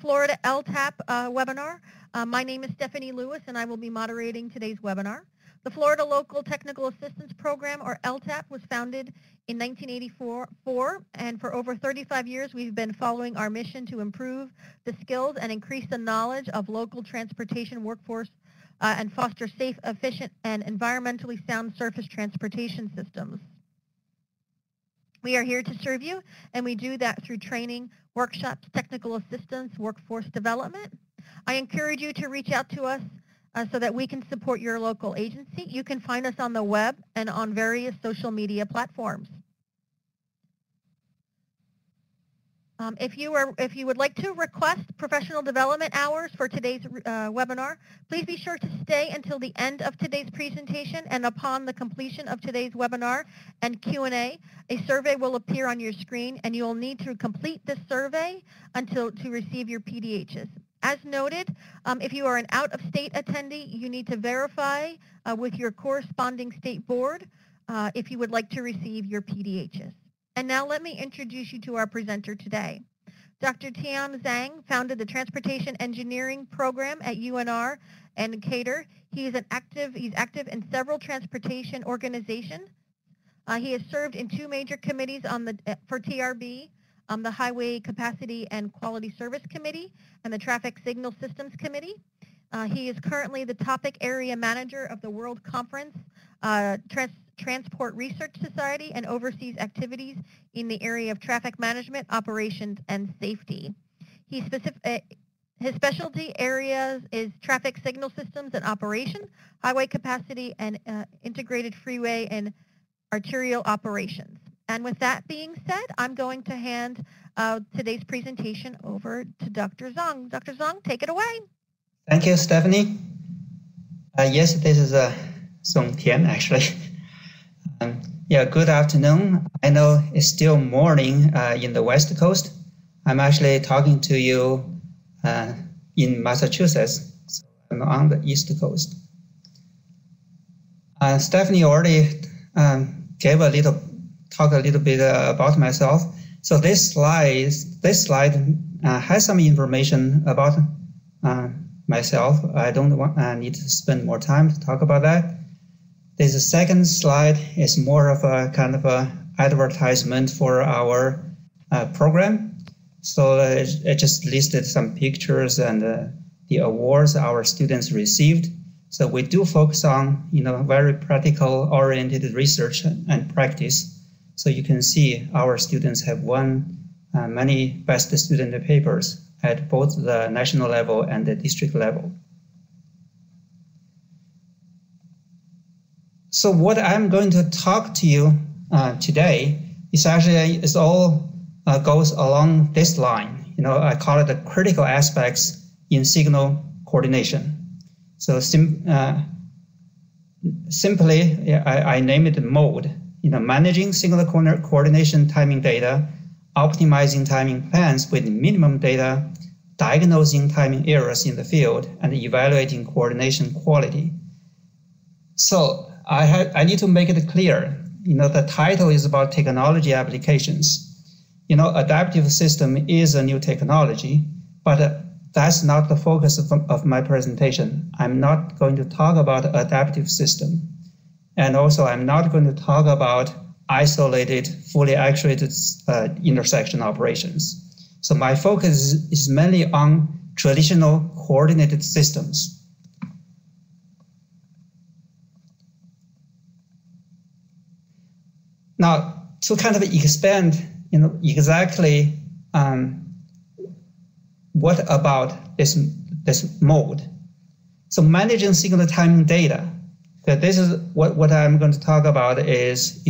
Florida LTAP webinar. My name is Stephanie Lewis, and I will be moderating today's webinar. The Florida Local Technical Assistance Program, or LTAP, was founded in 1984, and for over 35 years, we've been following our mission to improve the skills and increase the knowledge of local transportation workforce and foster safe, efficient, and environmentally sound surface transportation systems. We are here to serve you, and we do that through training, workshops, technical assistance, workforce development. I encourage you to reach out to us so that we can support your local agency. You can find us on the web and on various social media platforms. If you would like to request professional development hours for today's webinar, please be sure to stay until the end of today's presentation, and upon the completion of today's webinar and Q&A, a survey will appear on your screen, and you will need to complete this survey to receive your PDHs. As noted, if you are an out-of-state attendee, you need to verify with your corresponding state board if you would like to receive your PDHs. And now let me introduce you to our presenter today. Dr. Tian Zhang founded the Transportation Engineering Program at UNR and Cater. He's active in several transportation organizations. He has served in two major committees for TRB, the Highway Capacity and Quality Service Committee and the Traffic Signal Systems Committee. He is currently the topic area manager of the World Conference Transport Research Society and oversees activities in the area of traffic management, operations, and safety. His specialty areas is traffic signal systems and operation, highway capacity, and integrated freeway and arterial operations. And with that being said, I'm going to hand today's presentation over to Dr. Zhang. Dr. Zhang, take it away. Thank you, Stephanie. Yes, this is Song Tian, actually. Yeah, good afternoon. I know it's still morning in the West Coast. I'm actually talking to you in Massachusetts, so I'm on the East Coast. Stephanie already talked a little bit about myself. So this slide has some information about myself. I don't need to spend more time to talk about that. This second slide is more of a kind of a advertisement for our program. So it just listed some pictures and the awards our students received. So we do focus on very practical oriented research and practice. So you can see our students have won many best student papers at both the national level and the district level. So what I'm going to talk to you today is actually all goes along this line. I call it the critical aspects in signal coordination. So simply, I name it mode. Managing signal coordination timing data, optimizing timing plans with minimum data, diagnosing timing errors in the field, and evaluating coordination quality. So I need to make it clear, the title is about technology applications. Adaptive system is a new technology, but that's not the focus of my presentation. I'm not going to talk about adaptive system. And also, I'm not going to talk about isolated, fully actuated intersection operations. So my focus is mainly on traditional coordinated systems. Now, to kind of expand, exactly what about this mode? So managing signal timing data. So this is what I'm going to talk about is,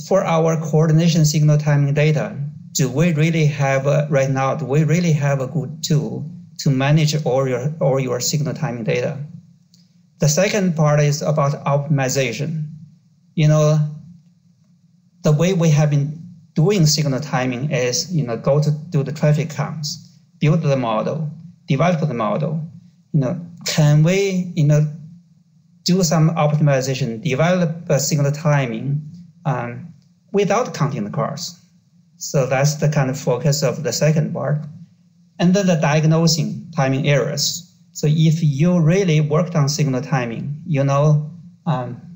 for our coordination signal timing data, do we really have right now? Do we really have a good tool to manage all your signal timing data? The second part is about optimization. The way we have been doing signal timing is, go to do the traffic counts, build the model, develop the model. Can we, do some optimization, develop a signal timing without counting the cars? So that's the kind of focus of the second part. And then the diagnosing timing errors. So if you really worked on signal timing, you know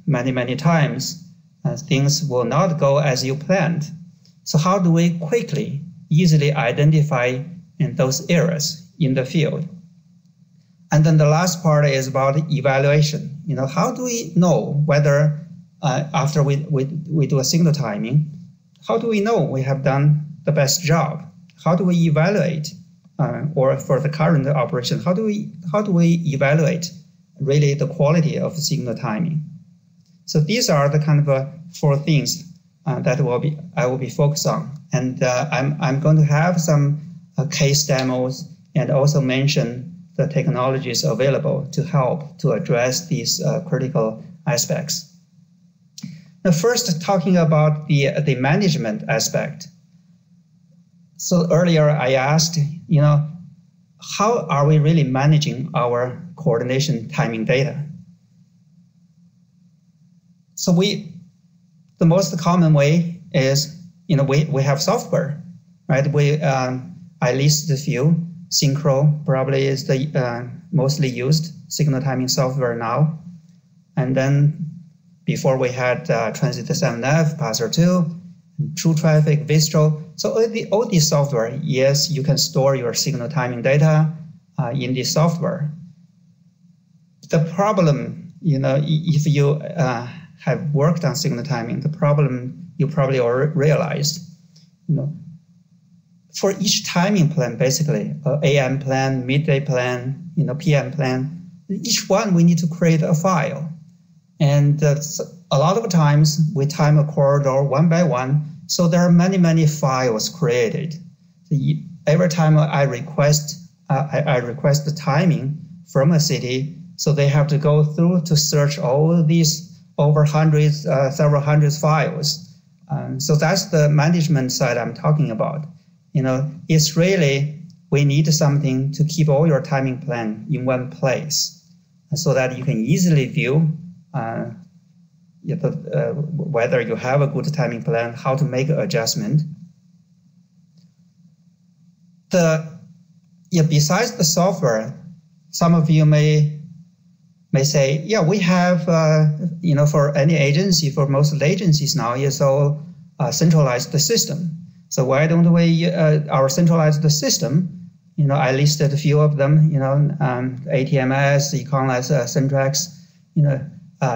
many times things will not go as you planned. So how do we quickly, easily identify those errors in the field? And then the last part is about evaluation. You know, how do we know whether after we do a signal timing, how do we know we have done the best job? How do we evaluate, or for the current operation, how do we evaluate really the quality of signal timing? So these are the kind of 4 things that I will be focused on, and I'm going to have some case demos and also mention the technologies available to help to address these critical aspects. Now, first, talking about the management aspect. So earlier I asked, you know, how are we really managing our coordination timing data? So the most common way is, you know, we have software, right? I listed a few. Synchro probably is the mostly used signal timing software now. And then before we had Transit 7F, Parser 2, True Traffic, Vistro. So all these software, yes, you can store your signal timing data in this software. The problem, you know, if you have worked on signal timing, the problem you probably already realized, you know, for each timing plan, basically, AM plan, midday plan, you know, PM plan, each one we need to create a file. And a lot of times we time a corridor one by one, so there are many files created. So every time I request the timing from a city, so they have to go through to search all these over hundreds, several hundreds files. So that's the management side I'm talking about. You know, it's really, we need something to keep all your timing plan in one place so that you can easily view whether you have a good timing plan, how to make an adjustment. Besides the software, some of you may say, yeah, we have, you know, for any agency, for most of the agencies now, it's all centralized the system. So why don't we our centralized the system? You know, I listed a few of them. You know, ATMS, Econless, Centrex, you know,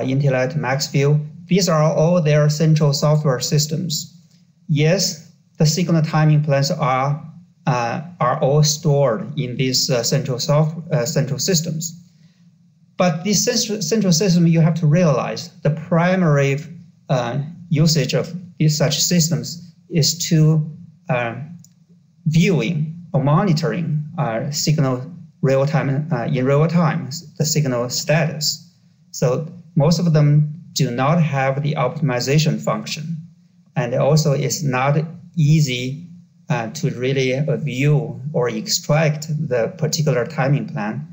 Intellect, Maxview. These are all their central software systems. Yes, the signal timing plans are all stored in these central systems. But this central system, you have to realize the primary usage of such systems is to viewing or monitoring signal in real time, the signal status. So most of them do not have the optimization function. And also it's not easy to really view or extract the particular timing plan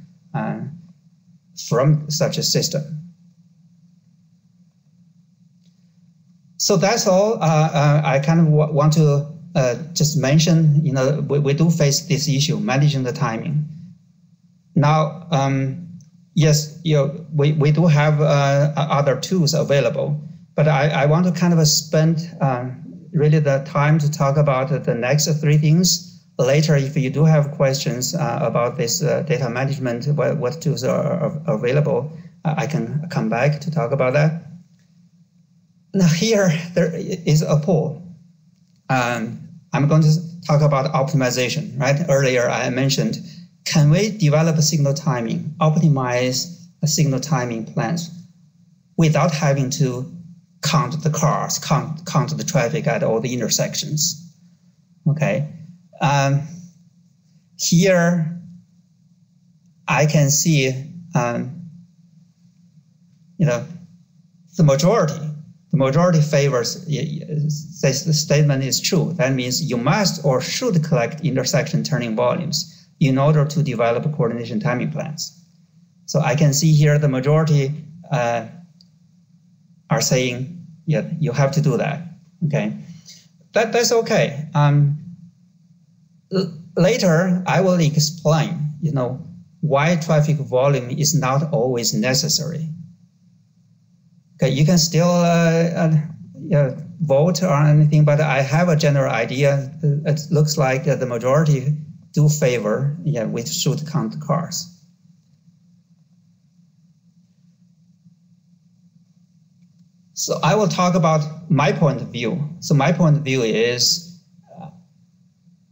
from such a system. So that's all. I kind of want to just mention, you know, we do face this issue, managing the timing. Now, yes, you know, we do have other tools available, but I want to kind of spend really the time to talk about the next 3 things. Later, if you do have questions about this data management, what tools are available, I can come back to talk about that. Now here, there is a poll. I'm going to talk about optimization, right? Earlier I mentioned, can we develop a signal timing, optimize a signal timing plans without having to count the cars, count the traffic at all the intersections? Okay. Here I can see, you know, the majority favors, says the statement is true. That means you must or should collect intersection turning volumes in order to develop coordination timing plans. So I can see here the majority are saying, yeah, you have to do that. Okay. that's okay. Later, I will explain, why traffic volume is not always necessary. Okay, you can still vote or anything, but I have a general idea. It looks like the majority do favor, we should count cars. So I will talk about my point of view. So my point of view is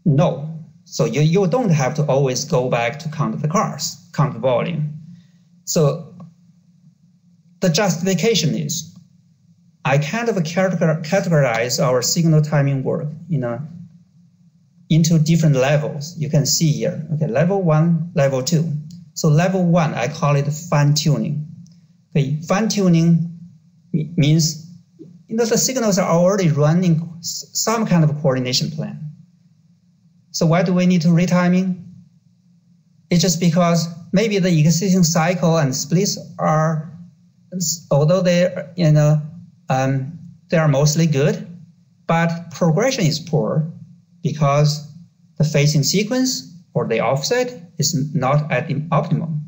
no. So you don't have to always go back to count the cars, count the volume. So the justification is I kind of categorize our signal timing work, into different levels. You can see here, okay, level 1, level 2. So level 1, I call it fine-tuning. Okay, fine-tuning means the signals are already running some kind of coordination plan. So why do we need to retiming? It's just because maybe the existing cycle and splits are, although they are mostly good, but progression is poor because the phasing sequence or the offset is not at the optimum.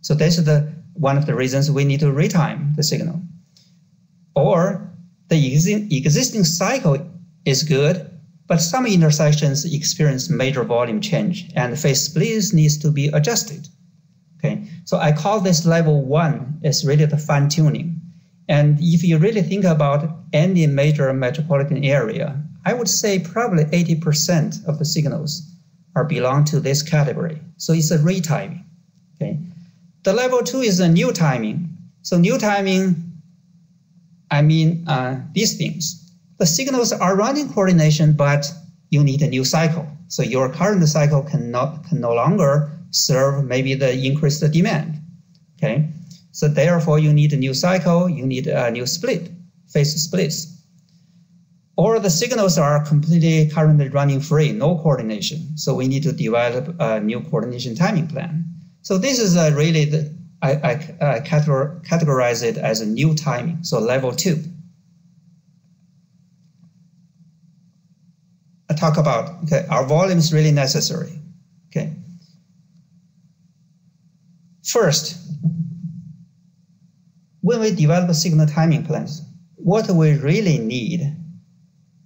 So this is one of the reasons we need to retime the signal. Or the existing cycle is good, but some intersections experience major volume change and phase splits needs to be adjusted. Okay, so I call this level 1 is really the fine tuning. And if you really think about any major metropolitan area, I would say probably 80% of the signals belong to this category. So it's a retiming. Okay, the level 2 is a new timing. So new timing, I mean these things. The signals are running coordination, but you need a new cycle. So your current cycle can no longer serve maybe the increased demand. Okay, so therefore you need a new cycle, you need a new split, phase splits. Or the signals are completely currently running free, no coordination. So we need to develop a new coordination timing plan. So this is really I categorize it as a new timing, so level 2. I talk about, okay, our volume is really necessary. Okay. First, when we develop signal timing plans, what we really need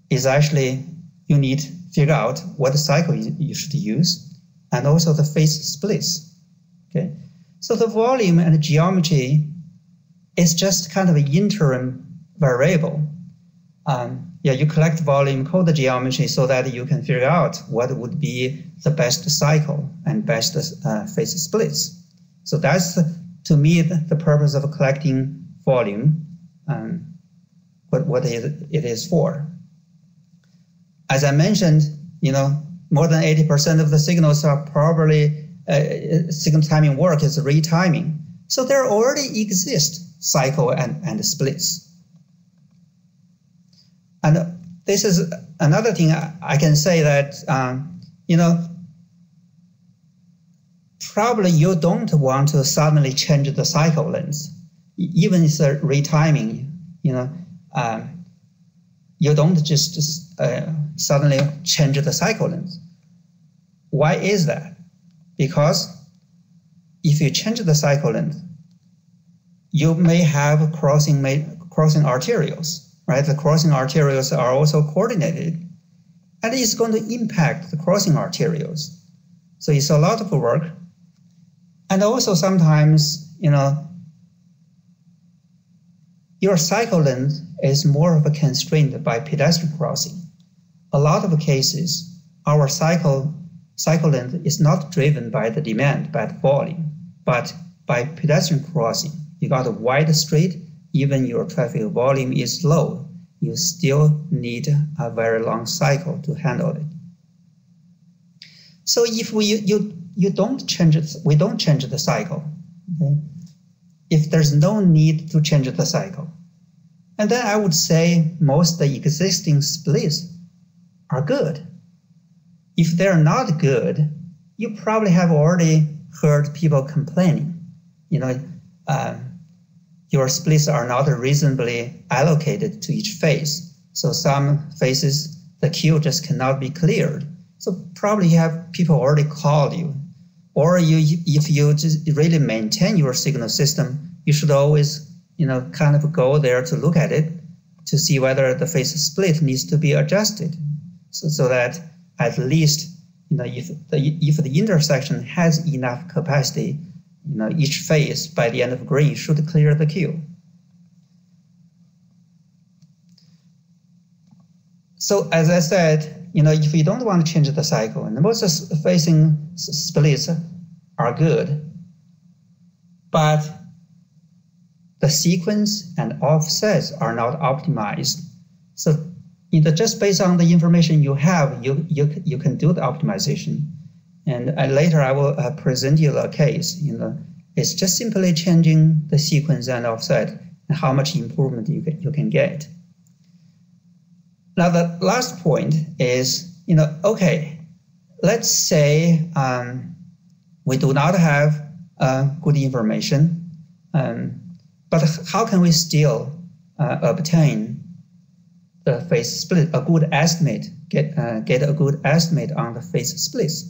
is actually you need to figure out what cycle you should use and also the phase splits. Okay. So the volume and the geometry is just kind of an interim variable. You collect volume, code the geometry so that you can figure out what would be the best cycle and best phase splits. So that's, to me, the purpose of collecting volume, what it is for. As I mentioned, more than 80% of the signals are probably signal timing work is retiming. So there already exist cycle and splits. And this is another thing I can say that, probably you don't want to suddenly change the cycle length. Even if it's a retiming, you don't just suddenly change the cycle length. Why is that? Because if you change the cycle length, you may have crossing arterials. Right, the crossing arterials are also coordinated, and it's going to impact the crossing arterials. So it's a lot of work. And also sometimes, your cycle length is more of a constraint by pedestrian crossing. A lot of cases, our cycle length is not driven by the demand, by the volume, but by pedestrian crossing. You got a wide street, even your traffic volume is low, you still need a very long cycle to handle it. So if we don't change the cycle, okay? If there's no need to change the cycle, and then I would say most of the existing splits are good. If they're not good, you probably have already heard people complaining, your splits are not reasonably allocated to each phase. So some phases, the queue just cannot be cleared. So probably you have people already called you. Or if you just really maintain your signal system, you should always, kind of go there to look at it to see whether the phase split needs to be adjusted, so that at least, if the intersection has enough capacity, each phase by the end of green should clear the queue. So as I said, if you don't want to change the cycle, and most phasing splits are good, but the sequence and offsets are not optimized. So just based on the information you have, you can do the optimization. And later I will present you a case. It's just simply changing the sequence and offset and how much improvement you can get. Now the last point is, okay, let's say we do not have good information, but how can we still obtain the phase split, a good estimate, get a good estimate on the phase splits?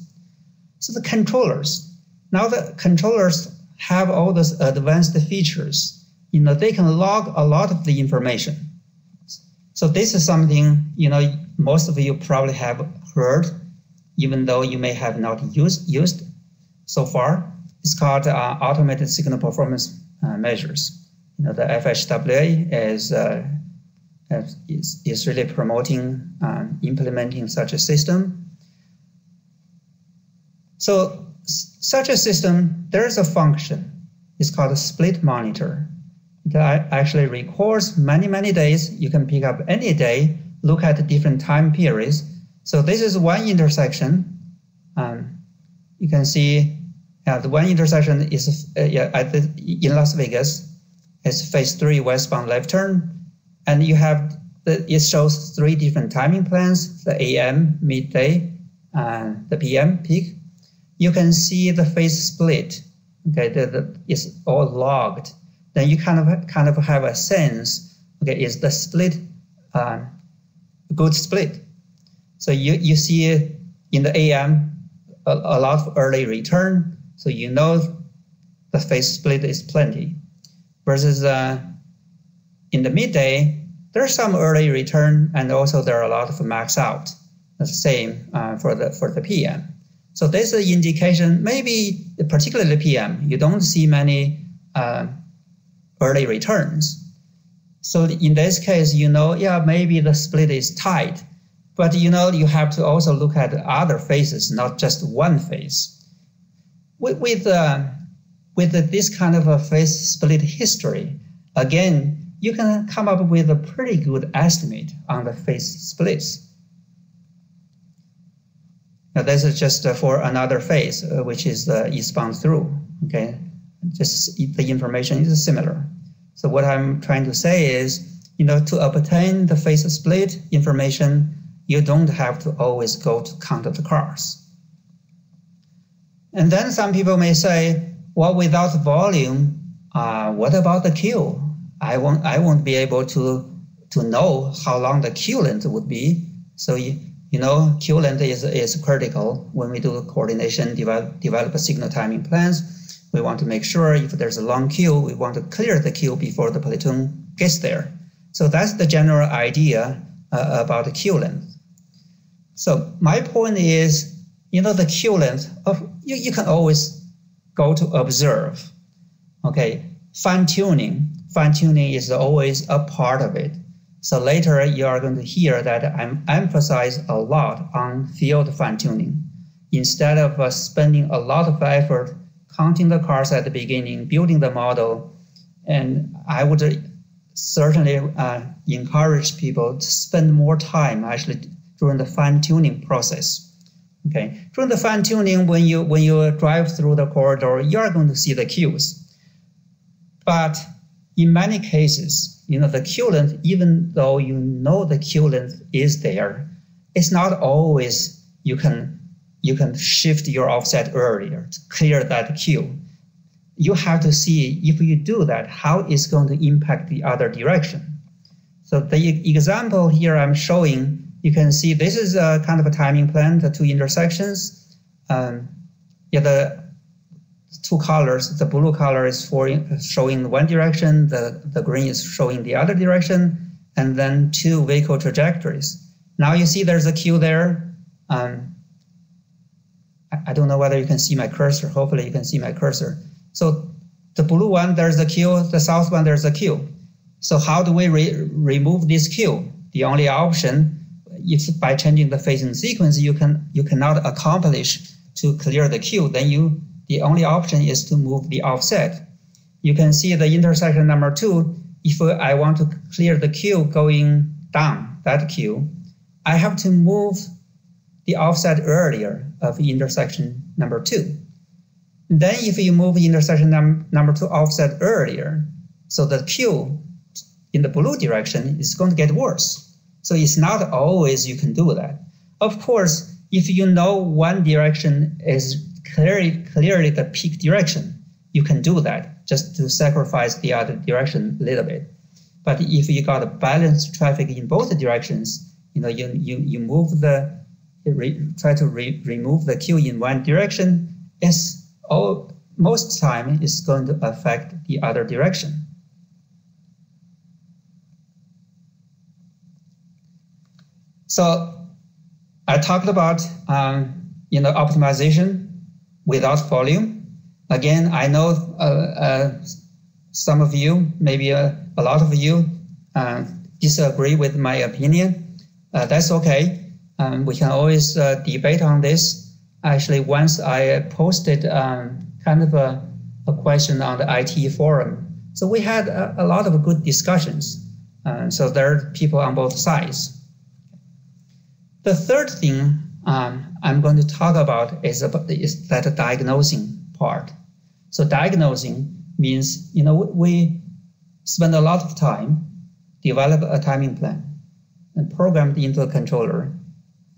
So the controllers, now the controllers have all those advanced features. They can log a lot of the information. So this is something, most of you probably have heard, even though you may have not used so far. It's called automated signal performance measures. The FHWA is really promoting implementing such a system. So such a system, there's a function. It's called a split monitor. It actually records many days. You can pick up any day, look at different time periods. So this is one intersection. You can see the one intersection is in Las Vegas. It's phase 3 westbound left turn. And you have, it shows 3 different timing plans, the AM, midday, the PM peak. You can see the phase split. Okay, it's all logged. Then you kind of have a sense, okay, is the split a good split? So you see in the AM a lot of early return, so the phase split is plenty. Versus in the midday, there's some early return, and also there are a lot of max out. The same for the PM. So there's an indication, maybe particularly PM, you don't see many early returns. So in this case, maybe the split is tight, but you have to also look at other phases, not just one phase. With this kind of a phase split history, again, you can come up with a pretty good estimate on the phase splits. Now this is just for another phase, which is the eastbound through, okay? Just the information is similar. So what I'm trying to say is, to obtain the phase split information, you don't have to always go to count the cars. And then some people may say, well, without volume, what about the queue? I won't be able to know how long the queue length would be. So queue length is critical when we do coordination, develop signal timing plans. We want to make sure if there's a long queue, we want to clear the queue before the platoon gets there. So that's the general idea about the queue length. So my point is, the queue length you can always go to observe. Okay, fine-tuning is always a part of it. So later you are going to hear that I'm emphasize a lot on field fine-tuning. Instead of spending a lot of effort counting the cars at the beginning, building the model, and I would certainly encourage people to spend more time actually during the fine-tuning process. Okay, during the fine-tuning, when you drive through the corridor, you are going to see the queues. But in many cases, the queue length, even though the queue length is there, it's not always you can shift your offset earlier to clear that queue. You have to see if you do that, how it's going to impact the other direction. So the example here I'm showing you can see this is a kind of a timing plan, the two intersections. The two colors, the blue color is showing one direction, the green is showing the other direction, and then two vehicle trajectories. Now you see there's a queue there. I don't know whether you can see my cursor. Hopefully you can see my cursor. So the blue one, there's a queue. The south one, there's a queue. So how do we remove this queue? The only option, if by changing the phasing sequence, you cannot accomplish to clear the queue, then the only option is to move the offset. You can see the intersection number 2. If I want to clear the queue going down, that queue, I have to move the offset earlier of intersection number 2. Then if you move intersection number 2 offset earlier, so the queue in the blue direction is going to get worse. So it's not always you can do that. Of course, if you know one direction is clearly the peak direction, you can do that just to sacrifice the other direction a little bit. But if you got a balanced traffic in both directions, you move try to remove the queue in one direction, most time it's going to affect the other direction. So I talked about optimization without volume. Again, I know some of you, maybe a lot of you, disagree with my opinion. That's okay. We can always debate on this. Actually, once I posted kind of a question on the IT forum. So we had a lot of good discussions. So there are people on both sides. The third thing I'm going to talk about is that diagnosing part. So diagnosing means, we spend a lot of time, develop a timing plan, and program it into a controller,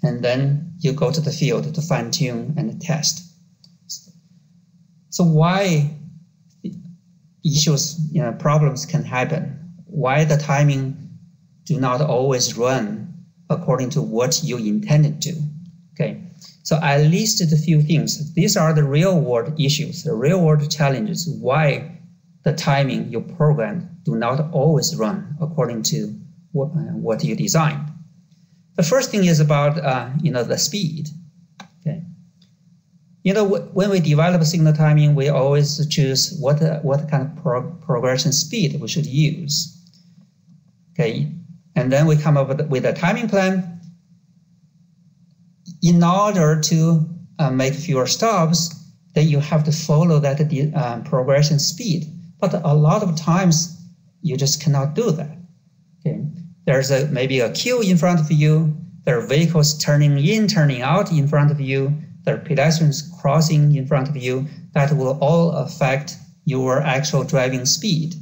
and then you go to the field to fine tune and test. So why issues, problems can happen? Why the timing do not always run according to what you intended to? Okay, so I listed a few things. These are the real-world issues, the real-world challenges, why the timing you programmed do not always run according to what you designed. The first thing is about the speed. Okay, when we develop signal timing, we always choose what kind of progression speed we should use. Okay, and then we come up with a timing plan. In order to make fewer stops, then you have to follow that progression speed. But a lot of times, you just cannot do that. Okay, there's maybe a queue in front of you. There are vehicles turning in, turning out in front of you. There are pedestrians crossing in front of you. That will all affect your actual driving speed.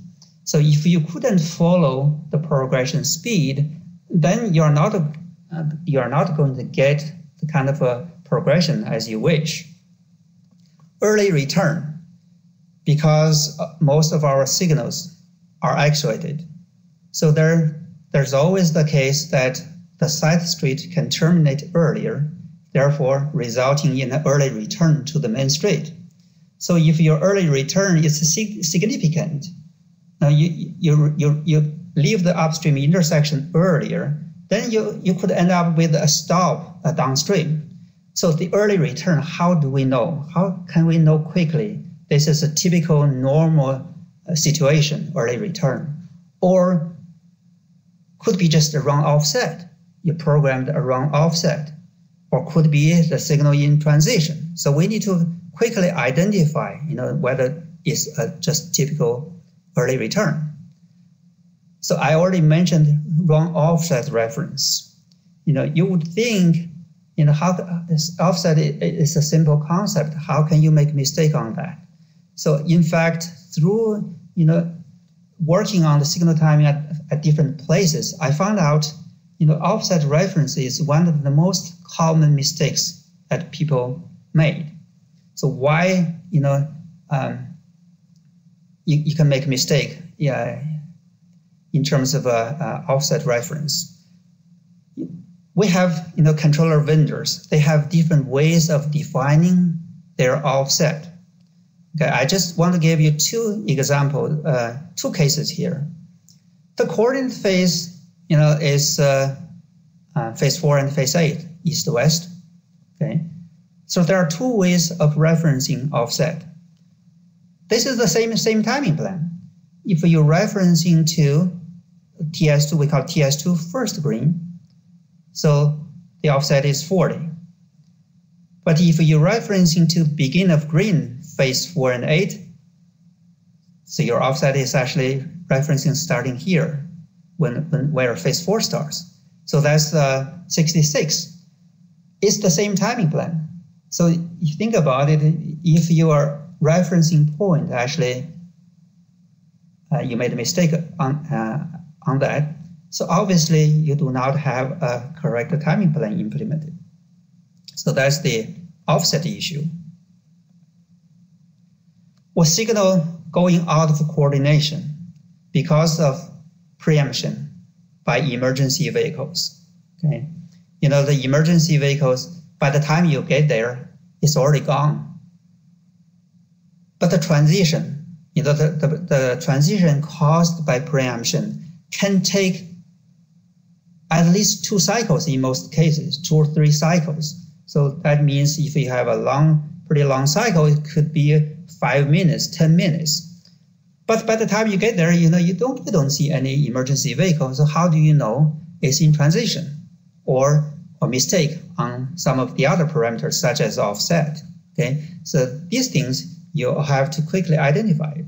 So if you couldn't follow the progression speed, then you're not going to get the kind of a progression as you wish. Early return, because most of our signals are actuated. So there's always the case that the side street can terminate earlier, therefore resulting in an early return to the main street. So if your early return is significant, you leave the upstream intersection earlier, then you could end up with a stop downstream. So the early return, how do we know? How can we know quickly this is a typical normal situation, early return? Or could be just a wrong offset. You programmed a wrong offset. Or could be the signal in transition. So we need to quickly identify whether it's just typical early return. So I already mentioned wrong offset reference. You would think, how this offset is a simple concept. How can you make a mistake on that? So in fact, through working on the signal timing at different places, I found out offset reference is one of the most common mistakes that people made. So why you can make a mistake in terms of offset reference. we have controller vendors. They have different ways of defining their offset. Okay, I just want to give you two examples, two cases here. The coordinate phase, is phase 4 and phase 8, east-west. Okay, so there are two ways of referencing offset. This is the same timing plan. If you're referencing to TS2, we call TS2 first green, so the offset is 40. But if you're referencing to begin of green, phase 4 and 8, so your offset is actually referencing starting here where phase 4 starts. So that's 66. It's the same timing plan. So you think about it, if your referencing point actually you made a mistake on that, so obviously you do not have a correct timing plan implemented. So that's the offset issue. With signal going out of coordination because of preemption by emergency vehicles. Okay, the emergency vehicles, by the time you get there, it's already gone. But the transition, the transition caused by preemption can take at least 2 cycles in most cases, 2 or 3 cycles. So that means if you have a pretty long cycle, it could be 5 minutes, 10 minutes. But by the time you get there, you don't see any emergency vehicle. So how do you know it's in transition or a mistake on some of the other parameters such as offset? Okay, so these things you have to quickly identify.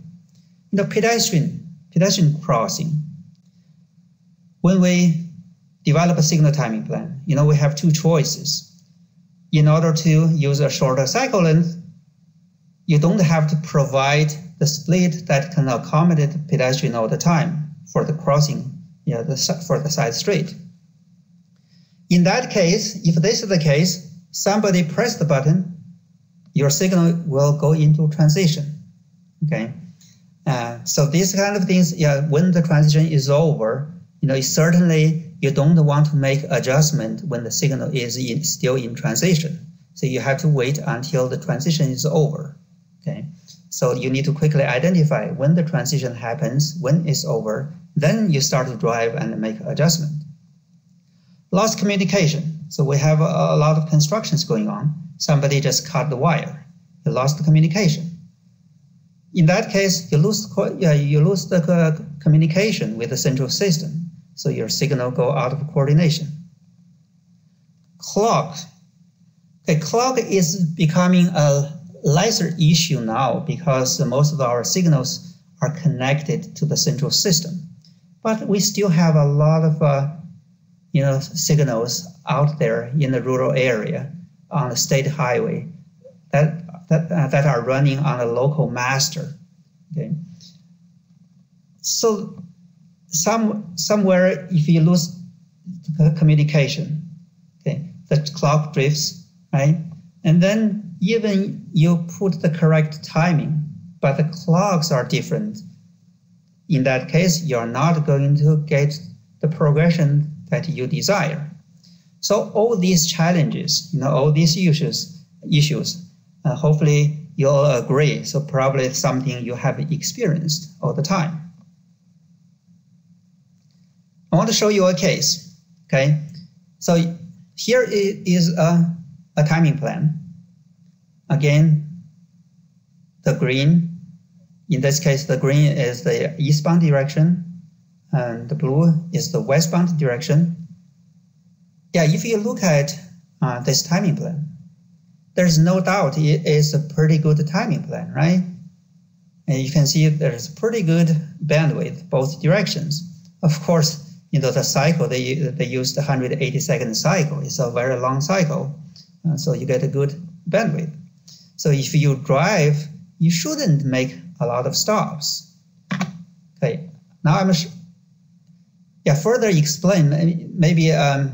Pedestrian crossing. When we develop a signal timing plan, we have 2 choices. In order to use a shorter cycle length, you don't have to provide the split that can accommodate the pedestrian all the time for the crossing, for the side street. In that case, if this is the case, somebody press the button, your signal will go into transition. Okay, so these kind of things, when the transition is over, certainly you don't want to make adjustment when the signal is still in transition. So you have to wait until the transition is over. Okay, so you need to quickly identify when the transition happens, when it's over, then you start to drive and make adjustment. Lost communication. So we have a lot of constructions going on. Somebody just cut the wire. You lost the communication. In that case, you lose the communication with the central system. So your signal go out of coordination. Clock. Okay, clock is becoming a lesser issue now because most of our signals are connected to the central system. But we still have a lot of signals out there in the rural area on the state highway that are running on a local master. Okay, so somewhere if you lose the communication, okay, the clock drifts, right? And then even you put the correct timing, but the clocks are different. In that case, you're not going to get the progression that you desire. So all these challenges, all these issues, hopefully you'll agree. So probably it's something you have experienced all the time. I want to show you a case. Okay, so here is a timing plan. Again, the green, in this case, the green is the eastbound direction, and the blue is the westbound direction. Yeah, if you look at this timing plan, there's no doubt it is a pretty good timing plan, right? And you can see there's pretty good bandwidth both directions. Of course, the cycle, they used the 180-second cycle. It's a very long cycle, so you get a good bandwidth. So if you drive, you shouldn't make a lot of stops. Okay, now further explain, maybe I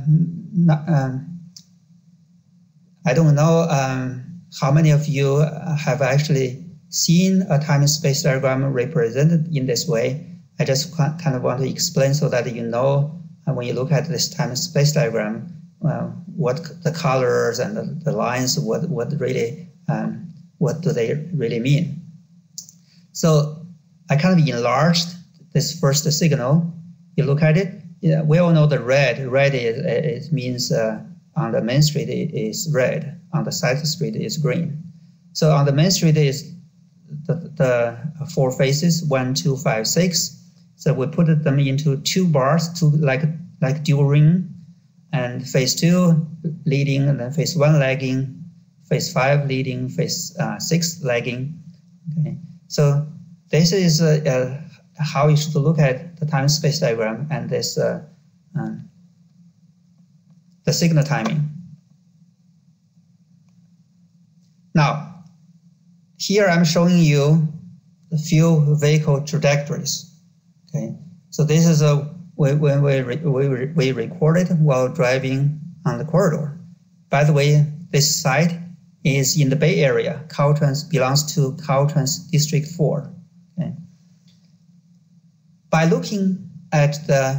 don't know how many of you have actually seen a time and space diagram represented in this way. I just kind of want to explain so that when you look at this time and space diagram, what the colors and the lines, what really, what do they really mean. So I kind of enlarged this first signal. You look at it, we all know the red. Red it means on the main street is red, on the side street is green. So on the main street is the 4 phases, 1, 2, 5, 6. So we put them into 2 bars, like dual ring, and phase 2 leading, and then phase 1 lagging, phase 5 leading, phase 6 lagging. Okay, so this is how you should look at the time space diagram and this the signal timing. Now, here I'm showing you a few vehicle trajectories. Okay, so this is when we recorded while driving on the corridor. By the way, this site is in the Bay Area. Caltrans belongs to Caltrans District 4. Okay. By looking at the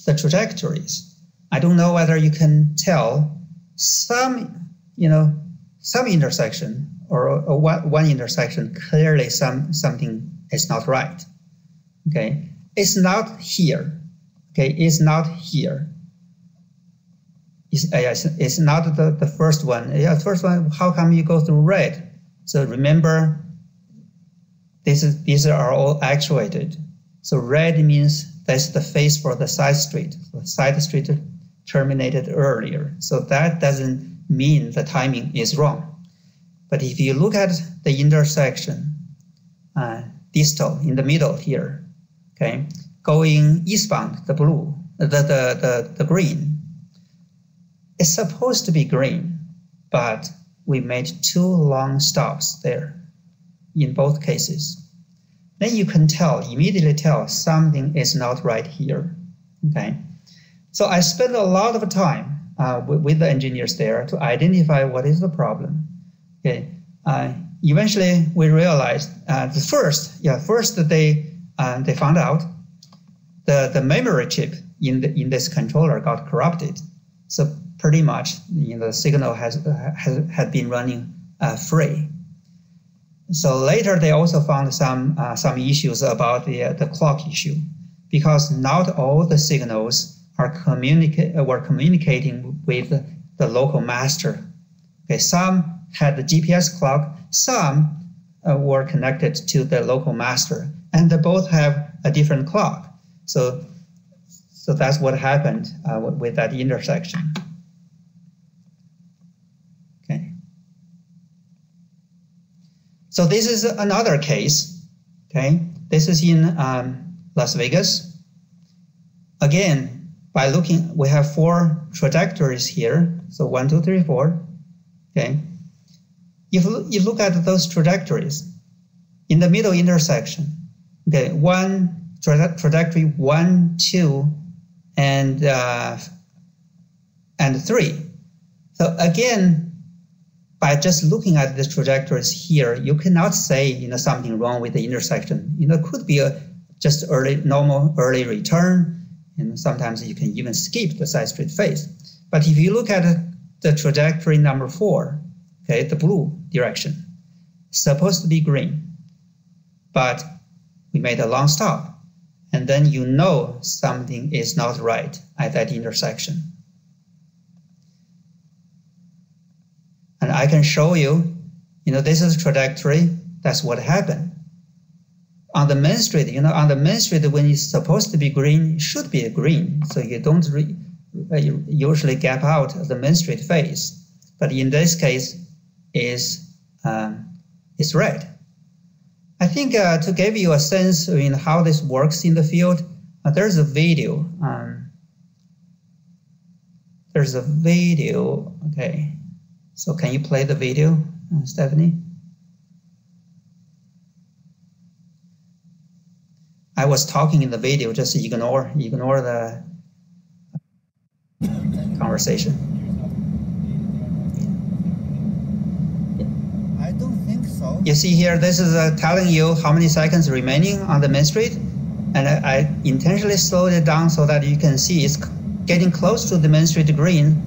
trajectories, I don't know whether you can tell some intersection or one intersection clearly something is not right. Okay, it's not here. Okay, it's not here. It's not the first one. Yeah, first one. How come you go through red? So remember, these are all actuated. So red means that's the phase for the side street. The side street terminated earlier. So that doesn't mean the timing is wrong. But if you look at the intersection, distal in the middle here, okay, going eastbound, the blue, the green, it's supposed to be green, but we made 2 long stops there in both cases. Then you can immediately tell something is not right here, okay? So I spent a lot of time with the engineers there to identify what is the problem, okay? Eventually we realized first they found out the memory chip in this controller got corrupted. So pretty much the signal had been running free. So later they also found some issues about the clock issue, because not all the signals were communicating with the local master. Okay, some had the GPS clock, some were connected to the local master, and they both have a different clock. So that's what happened with that intersection. Okay. So this is another case. Okay, this is in Las Vegas. Again, by looking, we have 4 trajectories here. So 1, 2, 3, 4. Okay. If you look at those trajectories in the middle intersection, okay, trajectory 1, 2, and 3. So again, by just looking at the trajectories here, you cannot say something wrong with the intersection. It could be just normal early return, and sometimes you can even skip the side street phase. But if you look at the trajectory number 4, okay, the blue direction, supposed to be green, but we made a long stop, and then something is not right at that intersection. And I can show you, this is trajectory, that's what happened. On the main street, when it's supposed to be green, it should be green, so you don't usually gap out the main street phase. But in this case, it's red. I think to give you a sense in how this works in the field, there's a video. Okay. So can you play the video, Stephanie? I was talking in the video, just ignore the conversation. I don't think so. You see here, this is telling you how many seconds remaining on the main street, and I intentionally slowed it down so that you can see it's getting close to the main street green,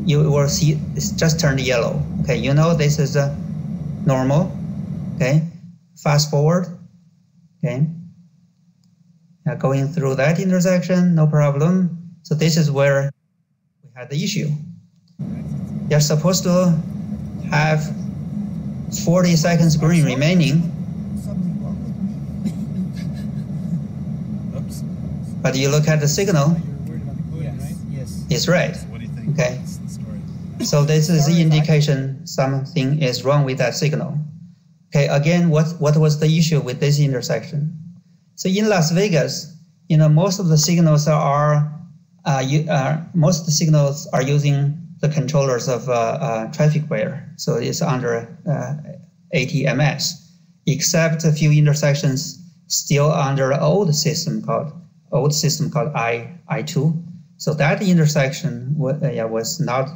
you will see it's just turned yellow. Okay, you know this is a normal. Okay, fast forward. Okay, going through that intersection, no problem. So this is where we had the issue. You're supposed to have 40 seconds green remaining. But you look at the signal, it's red. Okay. So this is the indication something is wrong with that signal. Okay. Again, what was the issue with this intersection? So in Las Vegas, most of the signals are using the controllers of traffic wire. So it's under ATMS, except a few intersections still under an old system called I2. So that intersection was not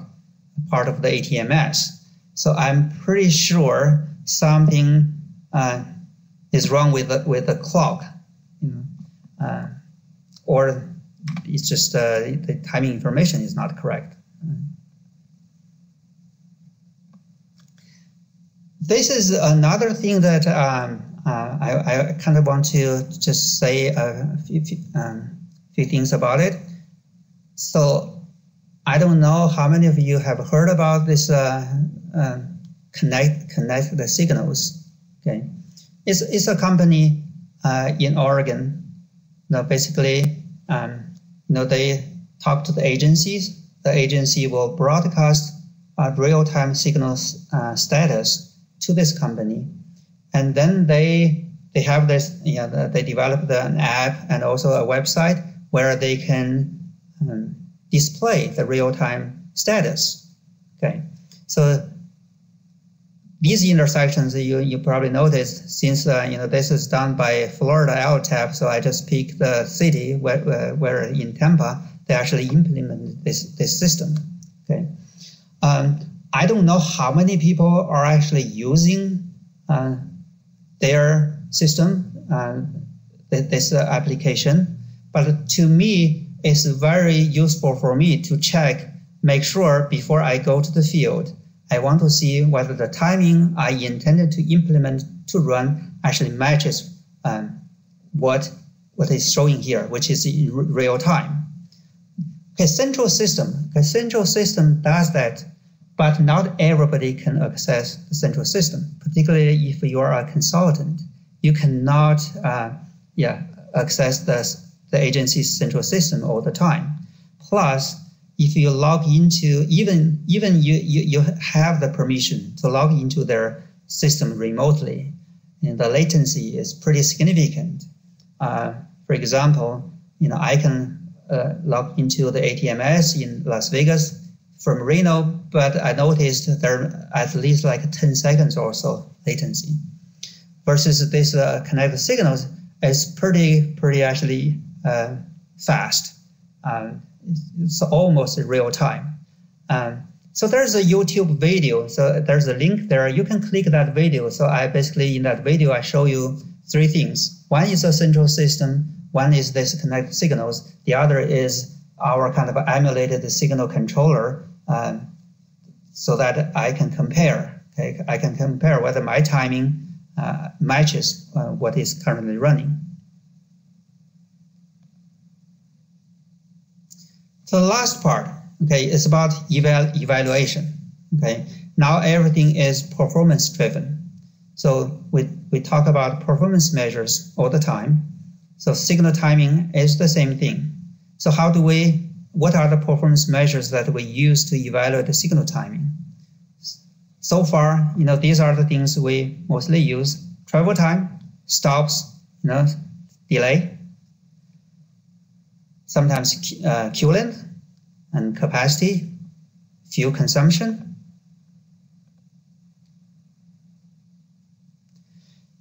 part of the ATMS. So I'm pretty sure something is wrong with the clock, or it's just the timing information is not correct. This is another thing that I kind of want to just say a few things about it. So I don't know how many of you have heard about this connect the signals. Okay, it's a company in Oregon. Basically, they talk to the agencies. The agency will broadcast real-time signals status to this company, and then they have this. They developed an app and also a website where they can display the real-time status. Okay, so these intersections you probably noticed, since this is done by Florida LTAP, so I just picked the city where in Tampa they actually implemented this system. Okay, I don't know how many people are actually using their system, this application, but to me, it's very useful for me to make sure before I go to the field, I want to see whether the timing I intended to implement to run actually matches what is showing here, which is in real time. Okay, central system does that, but not everybody can access the central system, particularly if you are a consultant. You cannot access the agency's central system all the time. Plus, if you log into, even you have the permission to log into their system remotely, and the latency is pretty significant. For example, I can log into the ATMS in Las Vegas from Reno, but I noticed there are at least like 10 seconds or so latency. Versus this connected signals is pretty actually fast. It's almost real time. So there's a YouTube video. So there's a link there. You can click that video. So I basically, in that video, I show you three things. One is a central system. One is this connected signals. The other is our kind of emulated signal controller, so that I can compare. Okay? I can compare whether my timing matches what is currently running. So the last part, okay, is about evaluation. Okay, now everything is performance driven. So we talk about performance measures all the time. So signal timing is the same thing. So what are the performance measures that we use to evaluate the signal timing? So far, these are the things we mostly use: travel time, stops, delay, sometimes queue length and capacity, fuel consumption.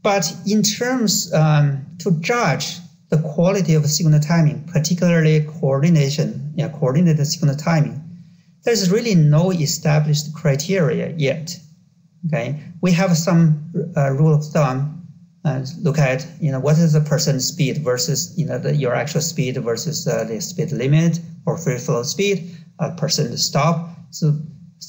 But in terms to judge the quality of signal timing, particularly coordinated signal timing, there's really no established criteria yet. Okay, we have some rule of thumb. Look at what is the percent speed versus your actual speed versus the speed limit or free flow speed, percent stop, So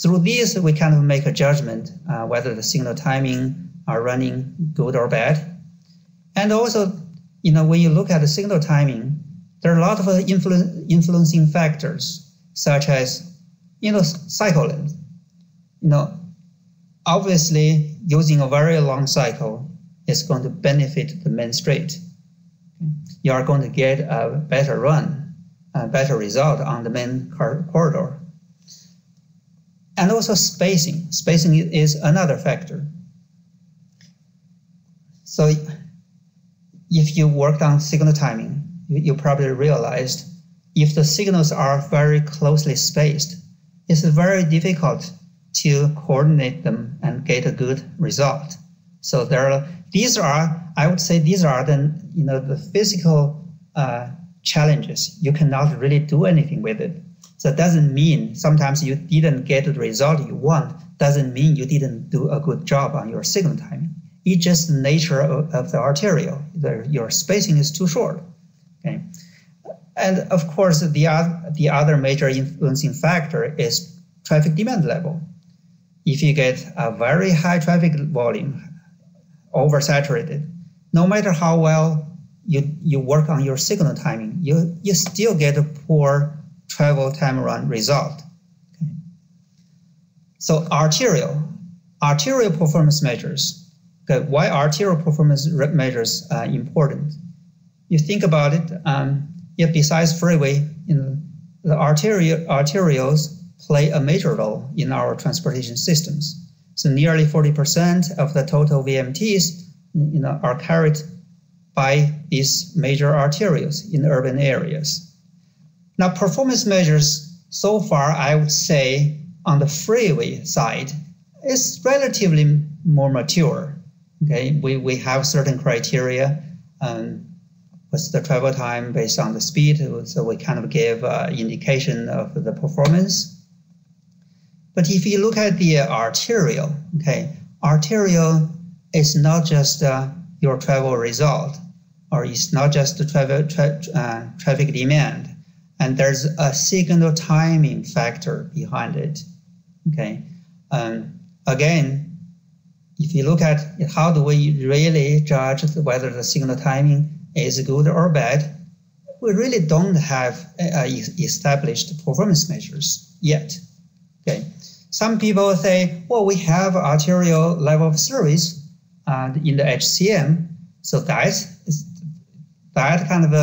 through these, we kind of make a judgment whether the signal timing are running good or bad. And also, when you look at the signal timing, there are a lot of influencing factors, such as, cycle length. Obviously, using a very long cycle is going to benefit the main street. You are going to get a better run, a better result on the main corridor. And also spacing. Spacing is another factor. So if you worked on signal timing, you probably realized if the signals are very closely spaced, it's very difficult to coordinate them and get a good result. So I would say these are the physical challenges. You cannot really do anything with it. So it doesn't mean sometimes you didn't get the result you want, doesn't mean you didn't do a good job on your signal timing. It's just the nature of the arterial. Your spacing is too short. Okay. And of course, the other major influencing factor is traffic demand level. If you get a very high traffic volume, oversaturated, no matter how well you work on your signal timing, you still get a poor travel time run result. Okay. So arterial performance measures. Okay, why arterial performance measures are important? You think about it, besides freeway, the arterials play a major role in our transportation systems. So nearly 40% of the total VMTs are carried by these major arterials in urban areas. Now, performance measures so far, I would say, on the freeway side, is relatively more mature. Okay, we have certain criteria. What's the travel time based on the speed? So we kind of give indication of the performance. But if you look at the arterial, arterial is not just your travel result, or it's not just the traffic demand, and there's a signal timing factor behind it. Okay, again, if you look at how do we really judge whether the signal timing is good or bad, we really don't have established performance measures yet. Okay, some people say, well, we have arterial level of service in the HCM, so that kind of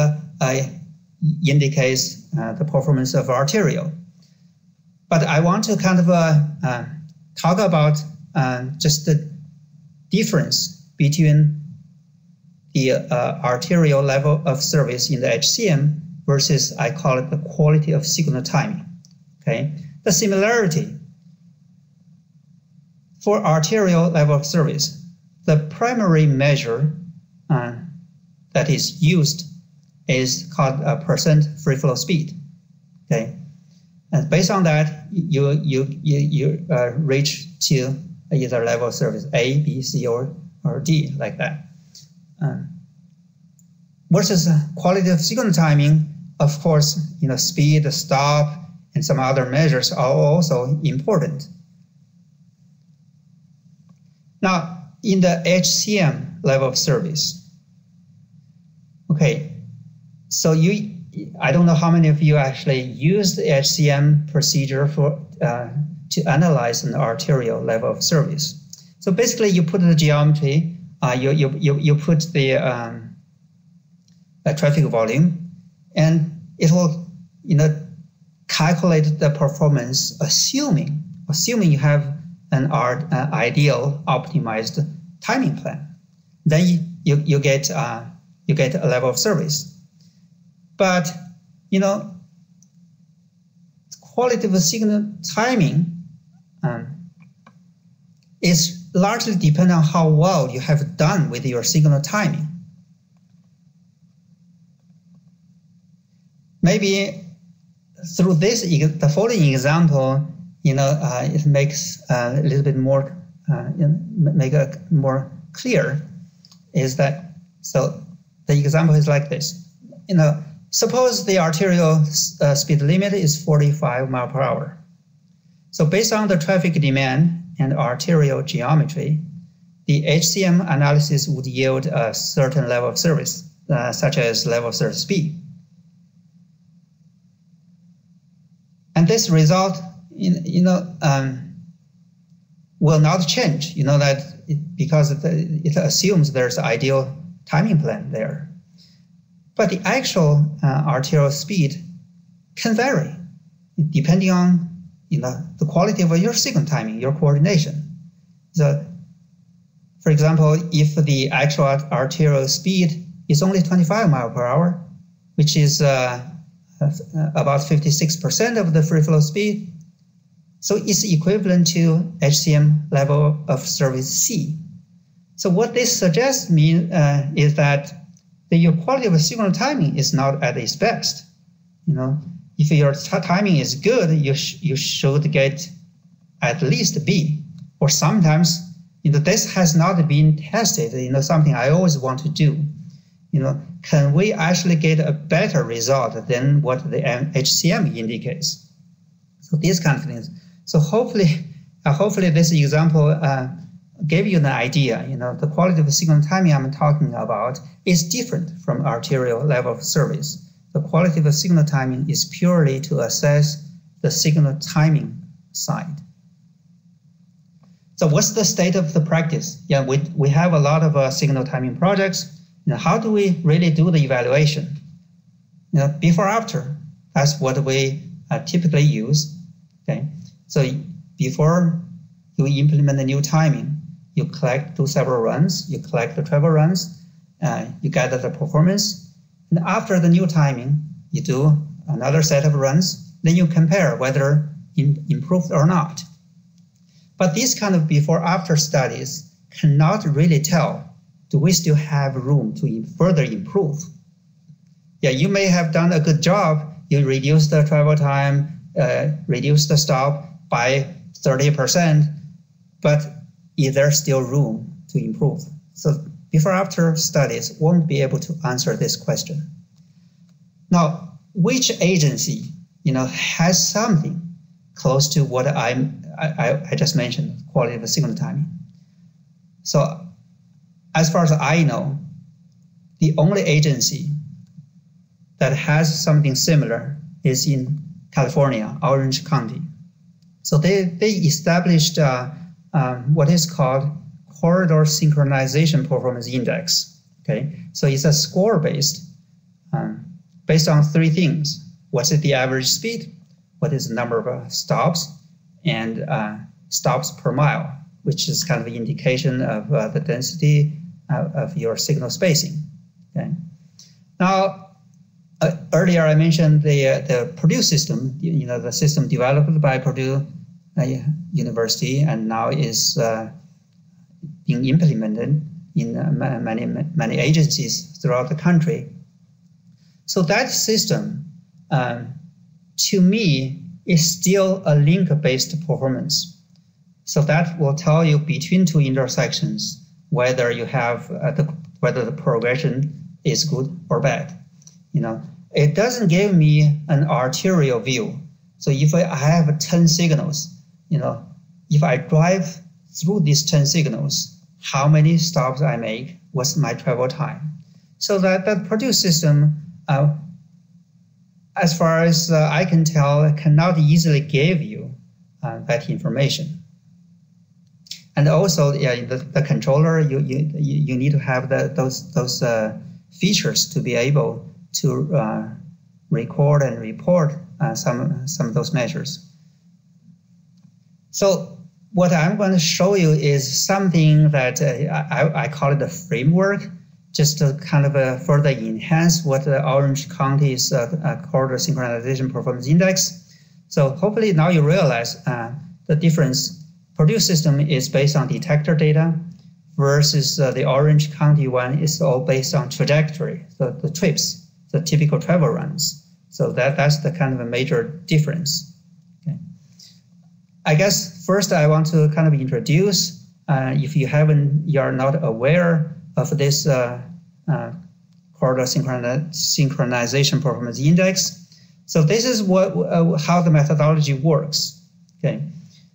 indicates the performance of arterial. But I want to kind of talk about just the difference between the arterial level of service in the HCM versus, I call it, the quality of signal timing. Okay, the similarity for arterial level of service, the primary measure that is used is called a percent free flow speed. Okay, and based on that, you reach to either level of service A, B, C, or D, like that. Versus quality of signal timing, of course, speed, stop, and some other measures are also important. Now, in the HCM level of service, okay, so I don't know how many of you actually use the HCM procedure to analyze an arterial level of service. So basically, you put the geometry, you put the traffic volume, and it will calculate the performance, assuming you have an ideal optimized timing plan. Then you get a level of service. But quality of signal timing is largely dependent on how well you have done with your signal timing. Maybe through the following example, it makes a little bit more, make it more clear. Is that so? The example is like this. Suppose the arterial speed limit is 45 miles per hour. So based on the traffic demand and arterial geometry, the HCM analysis would yield a certain level of service, such as level of service speed. And this result, will not change, because it assumes there's an ideal timing plan there. But the actual arterial speed can vary depending on the quality of your signal timing, your coordination. So, for example, if the actual arterial speed is only 25 miles per hour, which is about 56% of the free flow speed, so it's equivalent to HCM level of service C. So what this suggests is that your quality of signal timing is not at its best. If your timing is good, you should get at least B. Or sometimes, this has not been tested. Something I always want to do. Can we actually get a better result than what the HCM indicates? So these kind of things. So hopefully this example gave you an idea. The quality of signal timing I'm talking about is different from arterial level of service. The quality of signal timing is purely to assess the signal timing side. So what's the state of the practice? Yeah, we have a lot of signal timing projects. How do we really do the evaluation? Before, after, that's what we typically use. Okay, so before you implement the new timing, you do several runs, you collect the travel runs, you gather the performance, and after the new timing, you do another set of runs, then you compare whether improved or not. But these kind of before-after studies cannot really tell, do we still have room to further improve? Yeah, you may have done a good job. You reduce the travel time, reduce the stop by 30%, but is there still room to improve? So before-after studies won't be able to answer this question. Now, which agency, has something close to what I just mentioned, quality of signal timing? So as far as I know, the only agency that has something similar is in California, Orange County. So they established what is called Corridor Synchronization Performance Index. Okay, so it's a score based on three things. What's the average speed? What is the number of stops? And stops per mile, which is kind of an indication of the density of your signal spacing. Okay. Now, earlier I mentioned the Purdue system. The system developed by Purdue University and now is being implemented in many agencies throughout the country. So that system, to me, is still a link-based performance. So that will tell you between two intersections whether you have whether the progression is good or bad. It doesn't give me an arterial view. So if I have 10 signals, if I drive through these 10 signals, how many stops I make, what's my travel time? So that Purdue system, as far as I can tell, cannot easily give you that information. And also, the controller, you need to have those features to be able to record and report some of those measures. So what I'm going to show you is something that I call it a framework, just to kind of further enhance what the Orange County's Corridor Synchronization Performance Index. So hopefully now you realize the difference. Purdue system is based on detector data versus the Orange County one is all based on trajectory, the trips, the typical travel runs. So that's the kind of a major difference. Okay. I guess first I want to kind of introduce, if you're not aware of this Corridor Synchronization Performance Index. So this is how the methodology works. Okay.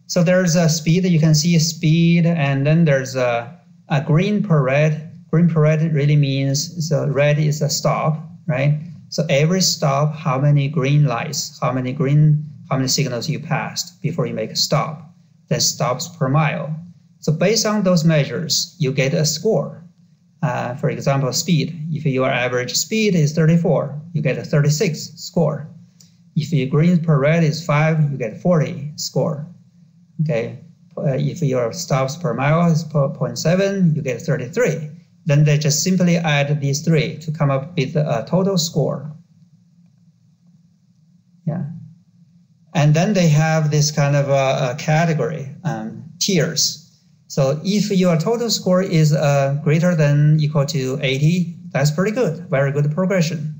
So there's a speed, you can see speed, and then there's a green per red. Green per red really means, so red is a stop, right? So every stop, how many green lights, how many signals you passed before you make a stop, then stops per mile. So based on those measures, you get a score. For example, speed. If your average speed is 34, you get a 36 score. If your green per red is 5, you get 40 score. Okay. If your stops per mile is 0.7, you get 33. Then they just simply add these three to come up with a total score. Yeah. And then they have this kind of a category, tiers. So if your total score is greater than equal to 80, that's pretty good, very good progression.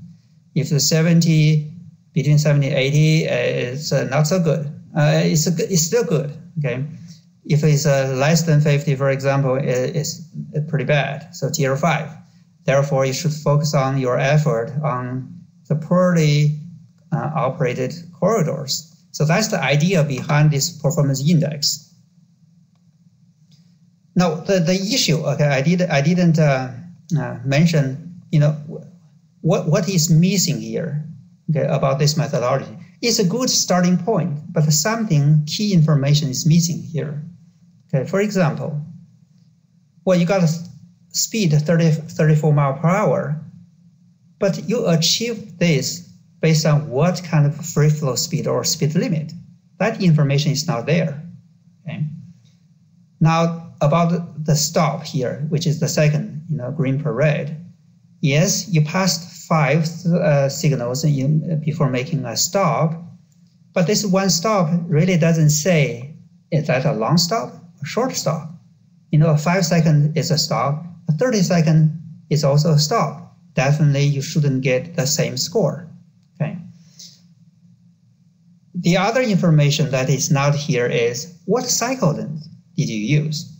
If the 70, between 70 and 80, it's not so good. It's still good, okay? If it's less than 50, for example, it's pretty bad, so tier 5. Therefore, you should focus on your effort on the poorly operated corridors. So that's the idea behind this performance index. Now, the issue, okay, I didn't mention, what is missing here, okay, about this methodology. It's a good starting point, but something key information is missing here. Okay, for example, well, you got a speed 34 miles per hour, but you achieve this based on what kind of free flow speed or speed limit. That information is not there. Okay. Now, about the stop here, which is the second, green per red. Yes, you passed 5 signals before making a stop, but this one stop really doesn't say, is that a long stop or short stop? A 5 second is a stop, a 30 second is also a stop. Definitely you shouldn't get the same score. Okay. The other information that is not here is what cycle length did you use?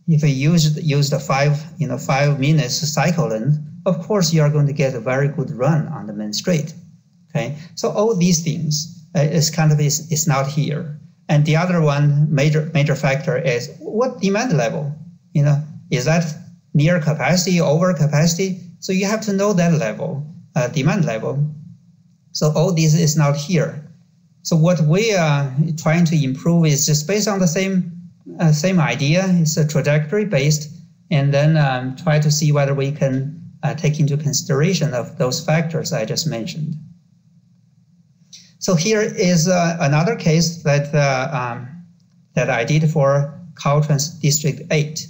If you used a 5 minutes cycle length, of course you are going to get a very good run on the main street. Okay, so all these things is not here. And the other one major factor is what demand level. Is that near capacity, over capacity? So you have to know that level, demand level. So all this is not here. So what we are trying to improve is just based on the same idea. It's a trajectory based, and then try to see whether we can take into consideration of those factors I just mentioned. So here is another case that I did for Caltrans District 8.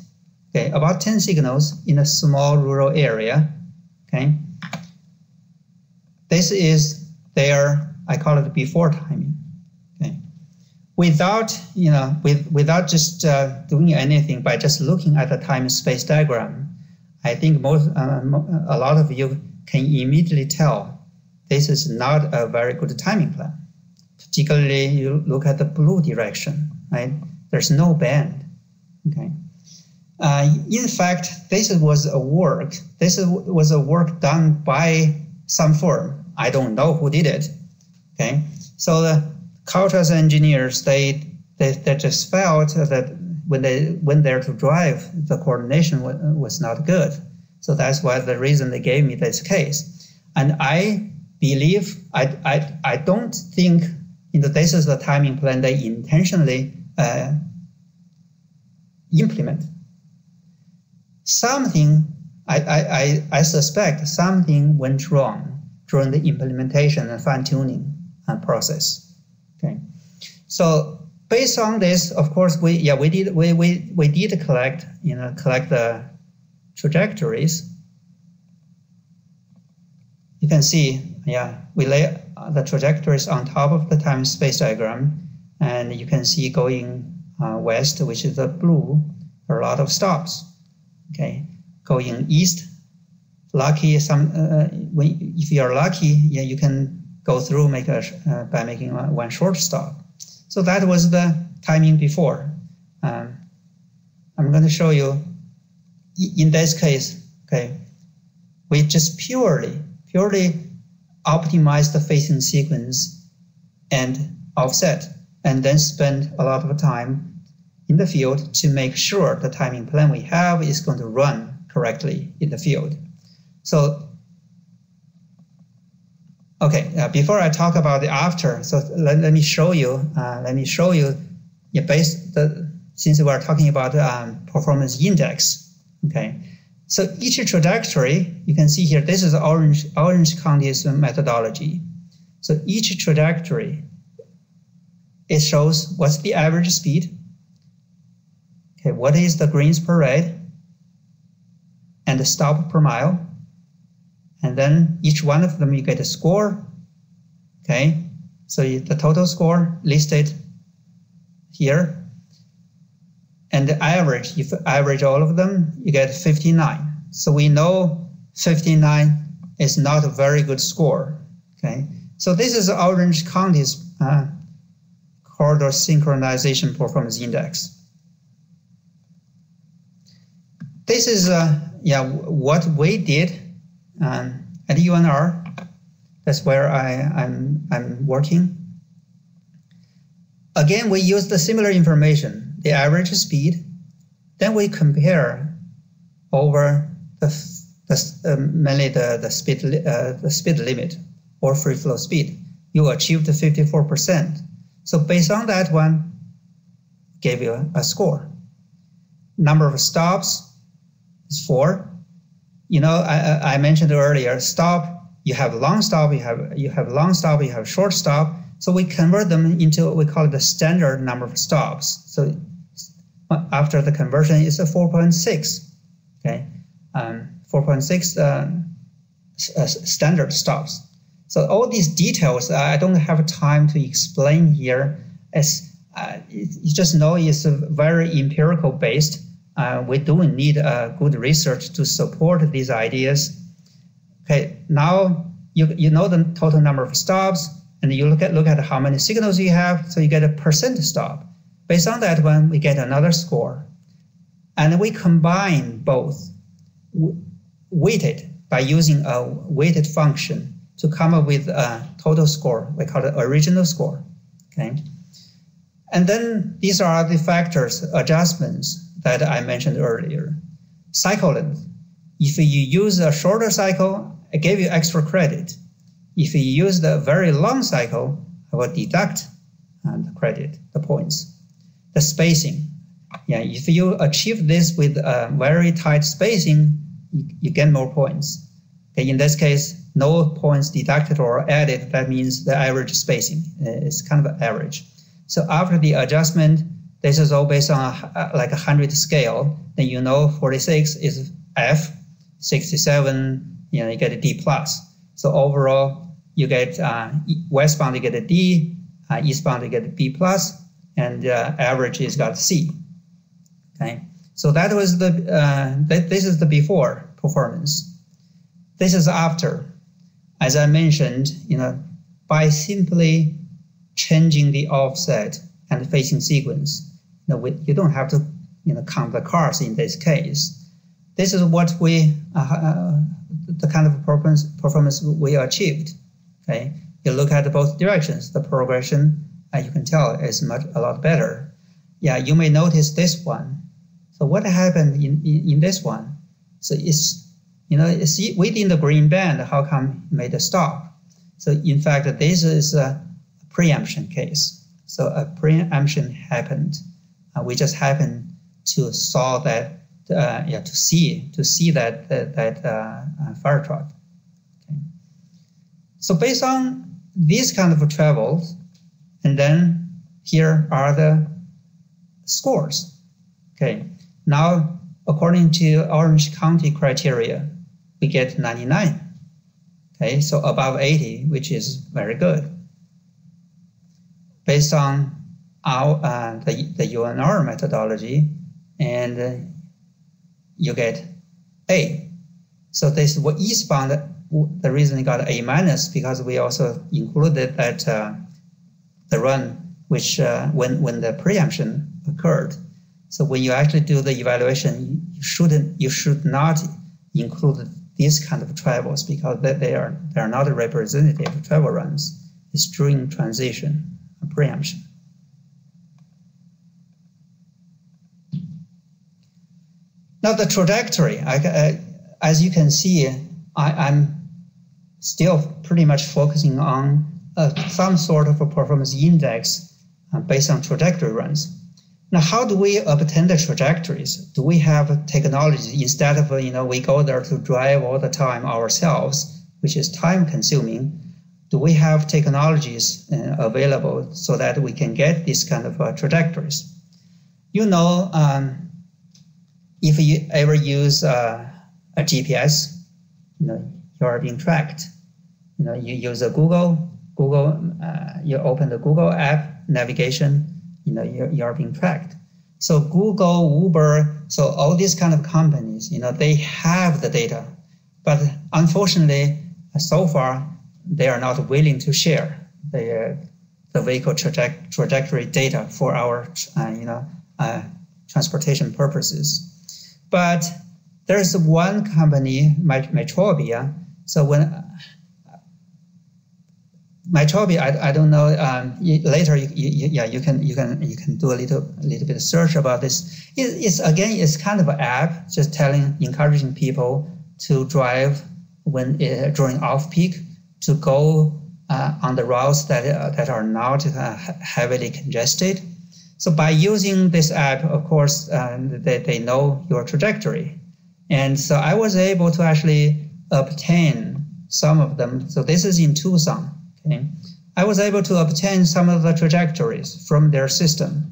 Okay, about 10 signals in a small rural area. Okay, this is their, I call it before timing. Okay, without just doing anything, by just looking at the time space diagram, I think a lot of you can immediately tell this is not a very good timing plan. Particularly, you look at the blue direction, right? There's no band. Okay. In fact, this was a work done by some firm. I don't know who did it. Okay. So the Caltrans engineers, they just felt that when they went there to drive, the coordination was not good. So that's why the reason they gave me this case. And I believe, I don't think this is the timing plan they intentionally implement. Something, I suspect something went wrong during the implementation and fine-tuning process. Okay, so based on this, of course, we did collect the trajectories. You can see, we lay the trajectories on top of the time space diagram, and you can see going west, which is the blue, there are a lot of stops. Okay, going east, if you are lucky, you can go through by making one short stop. So that was the timing before. I'm going to show you in this case. Okay, we just purely optimize the phasing sequence and offset and then spend a lot of time in the field to make sure the timing plan we have is going to run correctly in the field. So, okay, before I talk about the after, so let me show you. Since we are talking about performance index, okay. So each trajectory, you can see here, this is Orange County's methodology. So each trajectory, it shows what's the average speed, okay, what is the greens per rate, and the stop per mile. And then each one of them, you get a score, okay? So the total score listed here. And the average, if you average all of them, you get 59. So we know 59 is not a very good score, okay? So this is Orange County's corridor synchronization performance index. This is what we did at UNR. That's where I'm working. Again, we use the similar information, the average speed, then we compare over mainly the speed limit or free flow speed. You achieved 54%. So based on that one, gave you a score. Number of stops is 4. You know, I mentioned earlier, stop, you have long stop, you have long stop, you have short stop. So we convert them into, we call it the standard number of stops. So after the conversion, it's a 4.6, okay? 4.6 standard stops. So all these details, I don't have time to explain here. As you just know, it's very empirical based. We do need good research to support these ideas. Okay, now you know the total number of stops, and you look at how many signals you have, so you get a percent stop. Based on that one, we get another score. And we combine both weighted by using a weighted function to come up with a total score. We call it original score, okay? And then these are the factors, adjustments that I mentioned earlier. Cycle length. If you use a shorter cycle, I gave you extra credit. If you use the very long cycle, I will deduct the credit, the points. The spacing. Yeah, if you achieve this with a very tight spacing, you get more points. Okay, in this case, no points deducted or added. That means the average spacing is kind of average. So after the adjustment, this is all based on like 100 scale. Then you know 46 is F, 67, you get a D+. So overall, you get westbound, you get a D, eastbound, you get a B+, and average is got C. Okay, so that was the this is the before performance. This is after. As I mentioned, by simply changing the offset and facing sequence, you don't have to count the cars in this case. This is what we the kind of performance we achieved. Okay, you look at both directions. The progression, you can tell, is a lot better. Yeah, you may notice this one. So what happened in this one? So it's it's within the green band. How come it made a stop? So in fact, this is a preemption case. So a preemption happened. We just happened to saw that. To see that fire truck. Okay. So based on these kind of travels, and then here are the scores. Okay. Now, according to Orange County criteria, we get 99. Okay, so above 80, which is very good. Based on our the UNR methodology, and you get A. So this is what eastbound, the reason it got A minus, because we also included that the run which when the preemption occurred. So when you actually do the evaluation, you should not include these kind of travels because they are not representative travel runs. It's during transition, preemption. Now the trajectory, as you can see, I'm still pretty much focusing on some sort of a performance index based on trajectory runs. Now, how do we obtain the trajectories? Do we have technology instead of, we go there to drive all the time ourselves, which is time consuming? Do we have technologies available so that we can get these kind of trajectories? If you ever use a GPS, you are being tracked. You use a Google, you open the Google app navigation, you are being tracked. So Google, Uber, so all these kind of companies, they have the data, but unfortunately, so far, they are not willing to share the vehicle trajectory data for our, transportation purposes. But there's one company, Metrovia. So when Metrovia, I don't know. Later, you can do a little bit of search about this. It's kind of an app just encouraging people to drive when during off peak to go on the routes that are not heavily congested. So by using this app, of course, they know your trajectory. And so I was able to actually obtain some of them. So this is in Tucson. Okay. I was able to obtain some of the trajectories from their system.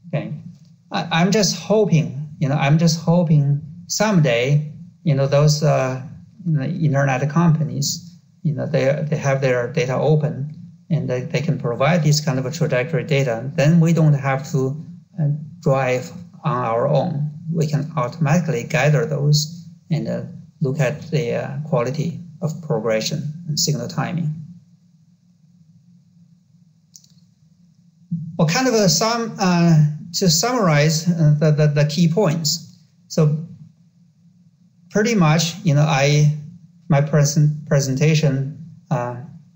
Okay. I'm just hoping someday, those internet companies, they have their data open and they can provide this kind of a trajectory data. Then we don't have to drive on our own. We can automatically gather those and look at the quality of progression and signal timing. Well, kind of to summarize the key points. So pretty much, my presentation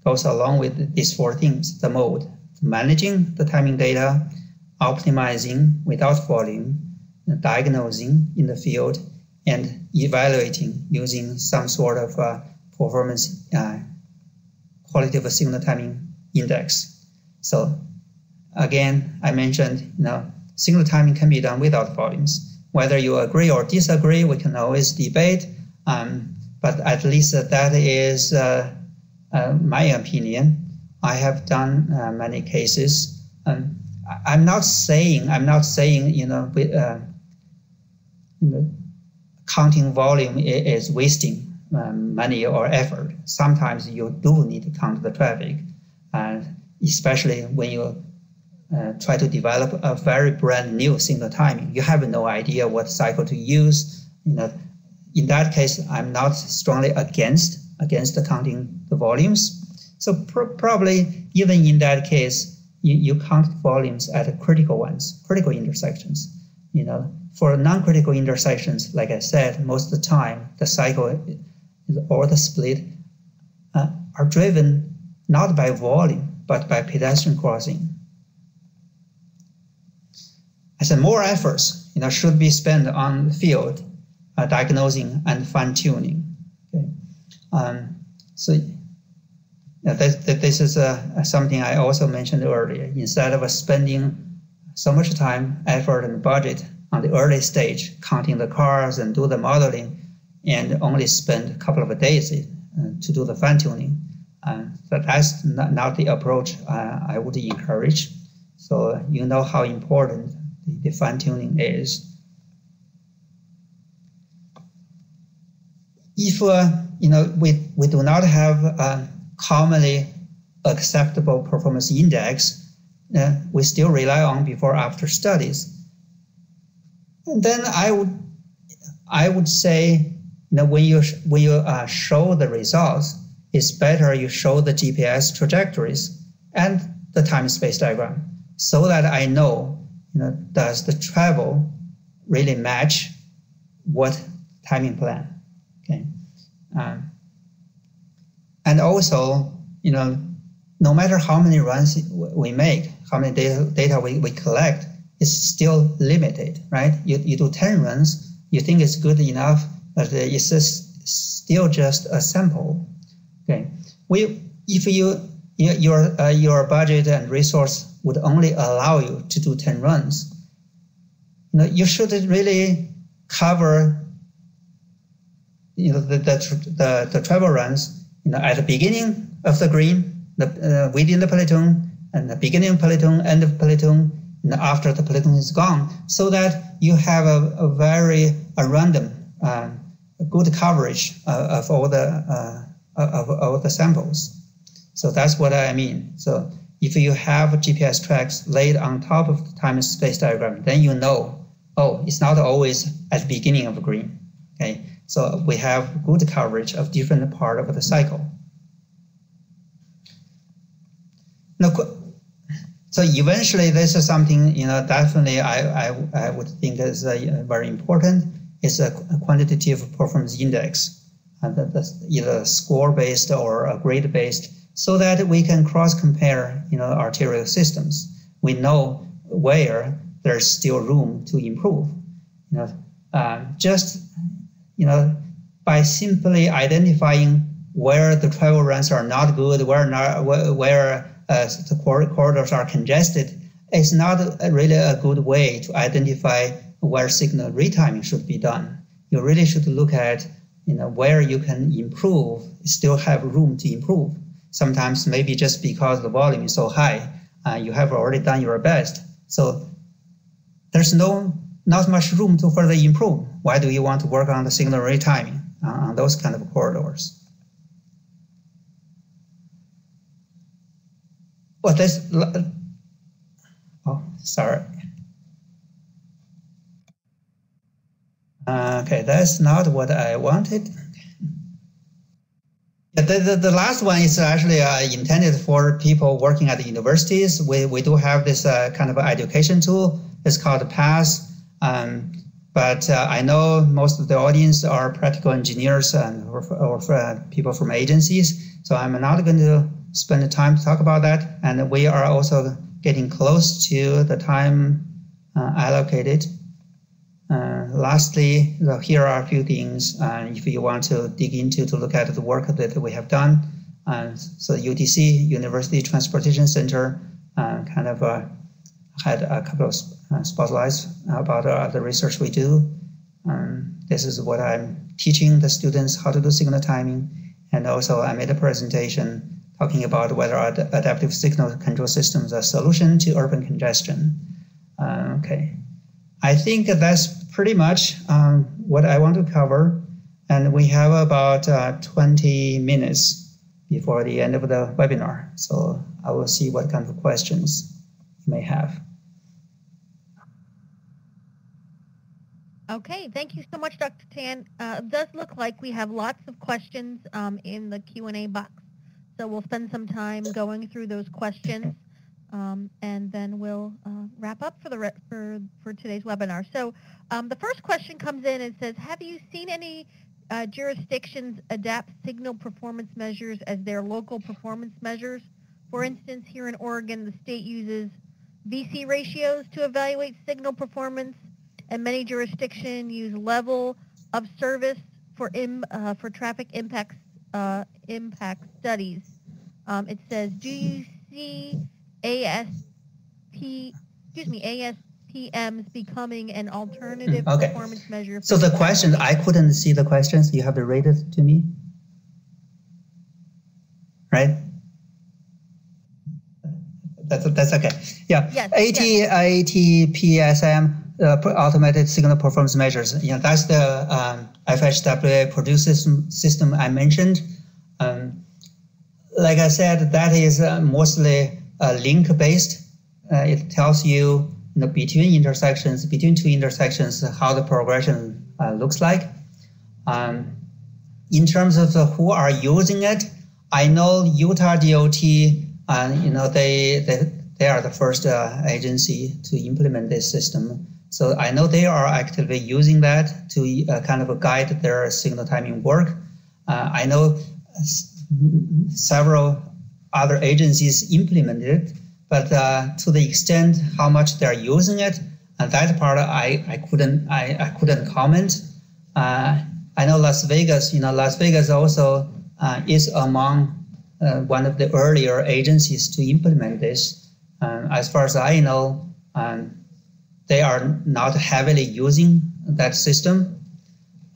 goes along with these four things: the mode, managing the timing data, optimizing without volume, diagnosing in the field, and evaluating using some sort of performance quality of a signal timing index. So again, I mentioned, signal timing can be done without volumes. Whether you agree or disagree, we can always debate, but at least that is my opinion. I have done many cases. I'm not saying, counting volume is wasting money or effort. Sometimes you do need to count the traffic, especially when you try to develop a very brand new signal timing. You have no idea what cycle to use. In that case, I'm not strongly against the counting the volumes. So probably even in that case, you count volumes at critical intersections. For non-critical intersections, like I said, most of the time the cycle or the split are driven not by volume but by pedestrian crossing. I said more efforts should be spent on the field diagnosing and fine-tuning. Okay. This is something I also mentioned earlier. Instead of spending so much time, effort, and budget on the early stage, counting the cars and do the modeling, and only spend a couple of days to do the fine-tuning, but that's not the approach I would encourage. So you know how important the fine-tuning is. If we do not have a commonly acceptable performance index, we still rely on before-after studies. And then I would say, when you show the results, it's better you show the GPS trajectories and the time-space diagram, so that I know, does the travel really match what timing plan? Okay, and also, no matter how many runs we make, how many data we collect, it's still limited, right? You do 10 runs, you think it's good enough, but it's still just a sample. Okay, if your budget and resource would only allow you to do 10 runs, you should really cover the travel runs at the beginning of the green, within the platoon, and the beginning of platoon, end of platoon, and after the platoon is gone, so that you have a very random, good coverage of all the samples. So that's what I mean. So if you have GPS tracks laid on top of the time and space diagram, then you know, oh, it's not always at the beginning of green. Okay, so we have good coverage of different part of the cycle. Now, so eventually, this is something definitely I would think is very important. It's a quantitative performance index, either score-based or grade-based, so that we can cross-compare arterial systems. We know where there's still room to improve. By simply identifying where the travel runs are not good, where the corridors are congested, it's not really a good way to identify where signal retiming should be done. You really should look at where you can improve, still have room to improve. Sometimes maybe just because the volume is so high, you have already done your best. So there's not much room to further improve. Why do you want to work on the signal retiming on those kind of corridors? Well, sorry. Okay, that's not what I wanted. The last one is actually intended for people working at the universities. We do have this kind of education tool. It's called PASS. But I know most of the audience are practical engineers or people from agencies. So I'm not going to spend the time to talk about that. And we are also getting close to the time allocated. Lastly, here are a few things if you want to dig into to look at the work that we have done. So UTC, University Transportation Center, kind of had a couple of spotlights about the research we do. This is what I'm teaching the students how to do signal timing. And also I made a presentation talking about whether adaptive signal control systems are a solution to urban congestion. Okay. I think that's pretty much what I want to cover. And we have about 20 minutes before the end of the webinar. So I will see what kind of questions you may have. Okay, thank you so much, Dr. Tan. It does look like we have lots of questions in the Q&A box. So we'll spend some time going through those questions. And then we'll wrap up for today's webinar. So the first question comes in and says, have you seen any jurisdictions adapt signal performance measures as their local performance measures? For instance, here in Oregon, the state uses VC ratios to evaluate signal performance, and many jurisdictions use level of service for traffic impact studies. It says, do you see ASTMs becoming an alternative performance measure? So the question, I couldn't see the questions. You have to read it to me, right? That's okay. Yeah. Yes, ATPSM, automated signal performance measures. That's the FHWA produces system I mentioned. Like I said, that is mostly link-based. It tells you, between two intersections, how the progression looks like. In terms of who are using it, I know Utah DOT, they are the first agency to implement this system. So I know they are actively using that to kind of guide their signal timing work. I know several other agencies implemented it, but to the extent how much they're using it, And that part I couldn't comment. I know Las Vegas. Las Vegas also is among one of the earlier agencies to implement this. As far as I know, they are not heavily using that system.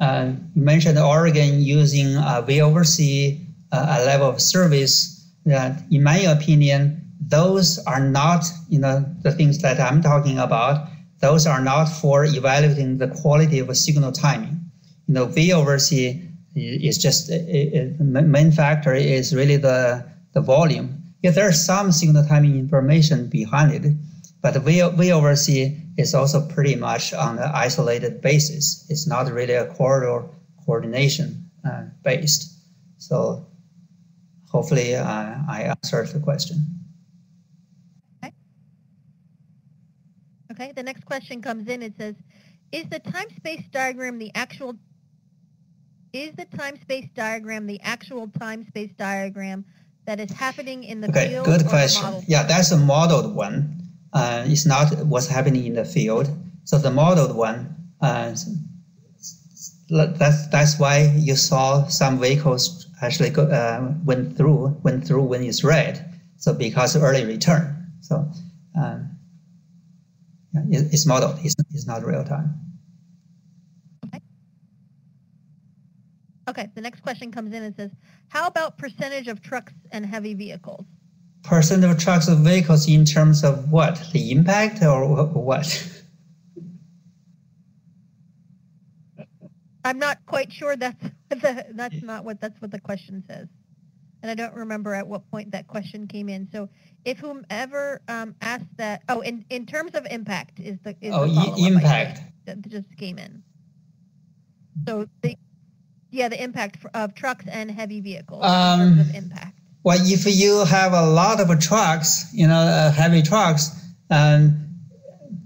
You mentioned Oregon using VOC, a level of service. That, in my opinion, those are not, the things that I'm talking about. Those are not for evaluating the quality of a signal timing. VOC is just the main factor is really the volume. Yeah, there's some signal timing information behind it, but VOC is also pretty much on an isolated basis. It's not really a corridor coordination based. So hopefully I answered the question. Okay, the next question comes in. It says, is the time-space diagram the actual time-space diagram that is happening in the field? Good question. Yeah, that's a modeled one. It's not what's happening in the field. So the modeled one, that's why you saw some vehicles actually went through when it's red. So because early return. So it's modeled. It's not real time. Okay, the next question comes in and says, how about percentage of trucks and heavy vehicles? Percent of trucks and vehicles in terms of what? The impact or what? I'm not quite sure that's what the question says. And I don't remember at what point that question came in. So if whomever asked that, in terms of impact is the impact that just came in. So the impact of trucks and heavy vehicles in terms of impact. Well, if you have a lot of trucks, heavy trucks,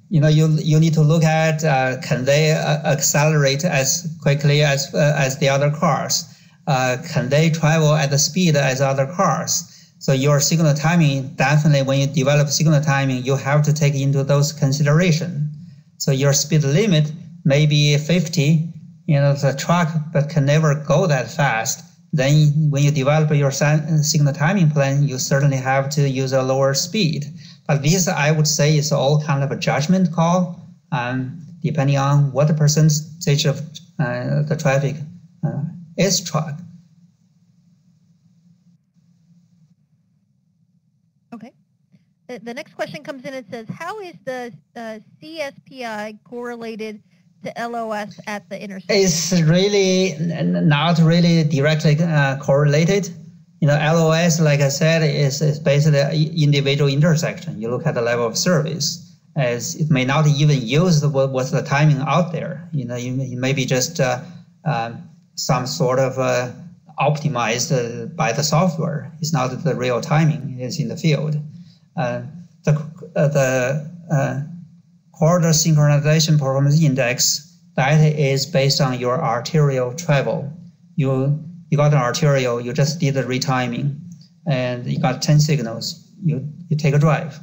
you need to look at can they accelerate as quickly as the other cars? Can they travel at the speed as other cars? So your signal timing, definitely when you develop signal timing, you have to take into those consideration. So your speed limit may be 50, the truck but can never go that fast. Then when you develop your signal timing plan, you certainly have to use a lower speed. But this, I would say, is all kind of a judgment call, depending on what the percentage of the traffic is truck. Okay. The next question comes in and says, how is the CSPI correlated to LOS at the intersection? It's really not really directly correlated. LOS, like I said, is basically an individual intersection. You look at the level of service, as it may not even use what's the timing out there. You may be just some sort of optimized by the software. It's not the real timing. It's in the field. The corridor synchronization performance index, that is based on your arterial travel. You got an arterial, you just did the retiming, and you got 10 signals. You take a drive.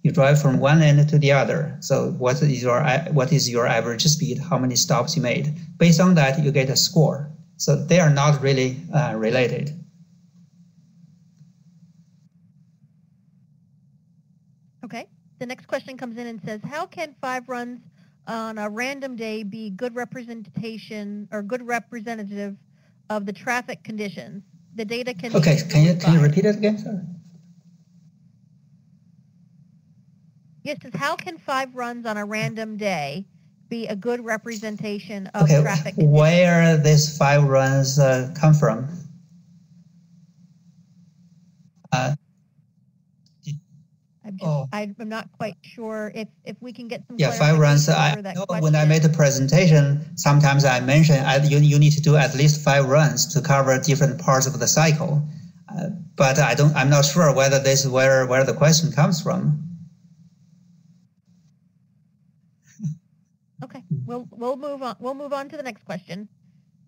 You drive from one end to the other. So what is your average speed? How many stops you made? Based on that, you get a score. So they are not really related. Okay. The next question comes in and says, how can 5 runs on a random day be good representation or good representative of the traffic conditions? The data can be can you repeat it again? Sorry. Yes, it says, how can 5 runs on a random day be a good representation of traffic conditions? Where these 5 runs come from? I'm not quite sure if we can get some. Yeah, 5 runs. When I made the presentation, sometimes I mentioned you need to do at least 5 runs to cover different parts of the cycle. But I'm not sure whether this is where the question comes from. Okay, we'll move on. We'll move on to the next question.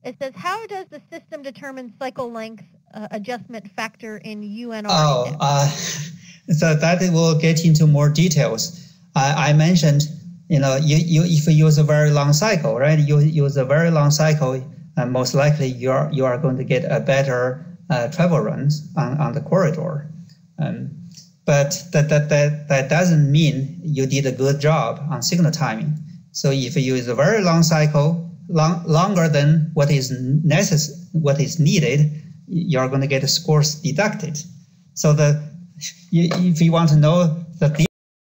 It says, how does the system determine cycle length adjustment factor in UNR? So that will get into more details. I mentioned if you use a very long cycle, right? You use a very long cycle, most likely you are going to get a better travel runs on the corridor. But that doesn't mean you did a good job on signal timing. So if you use a very long cycle, longer than what is needed, you're going to get scores deducted. So if you want to know the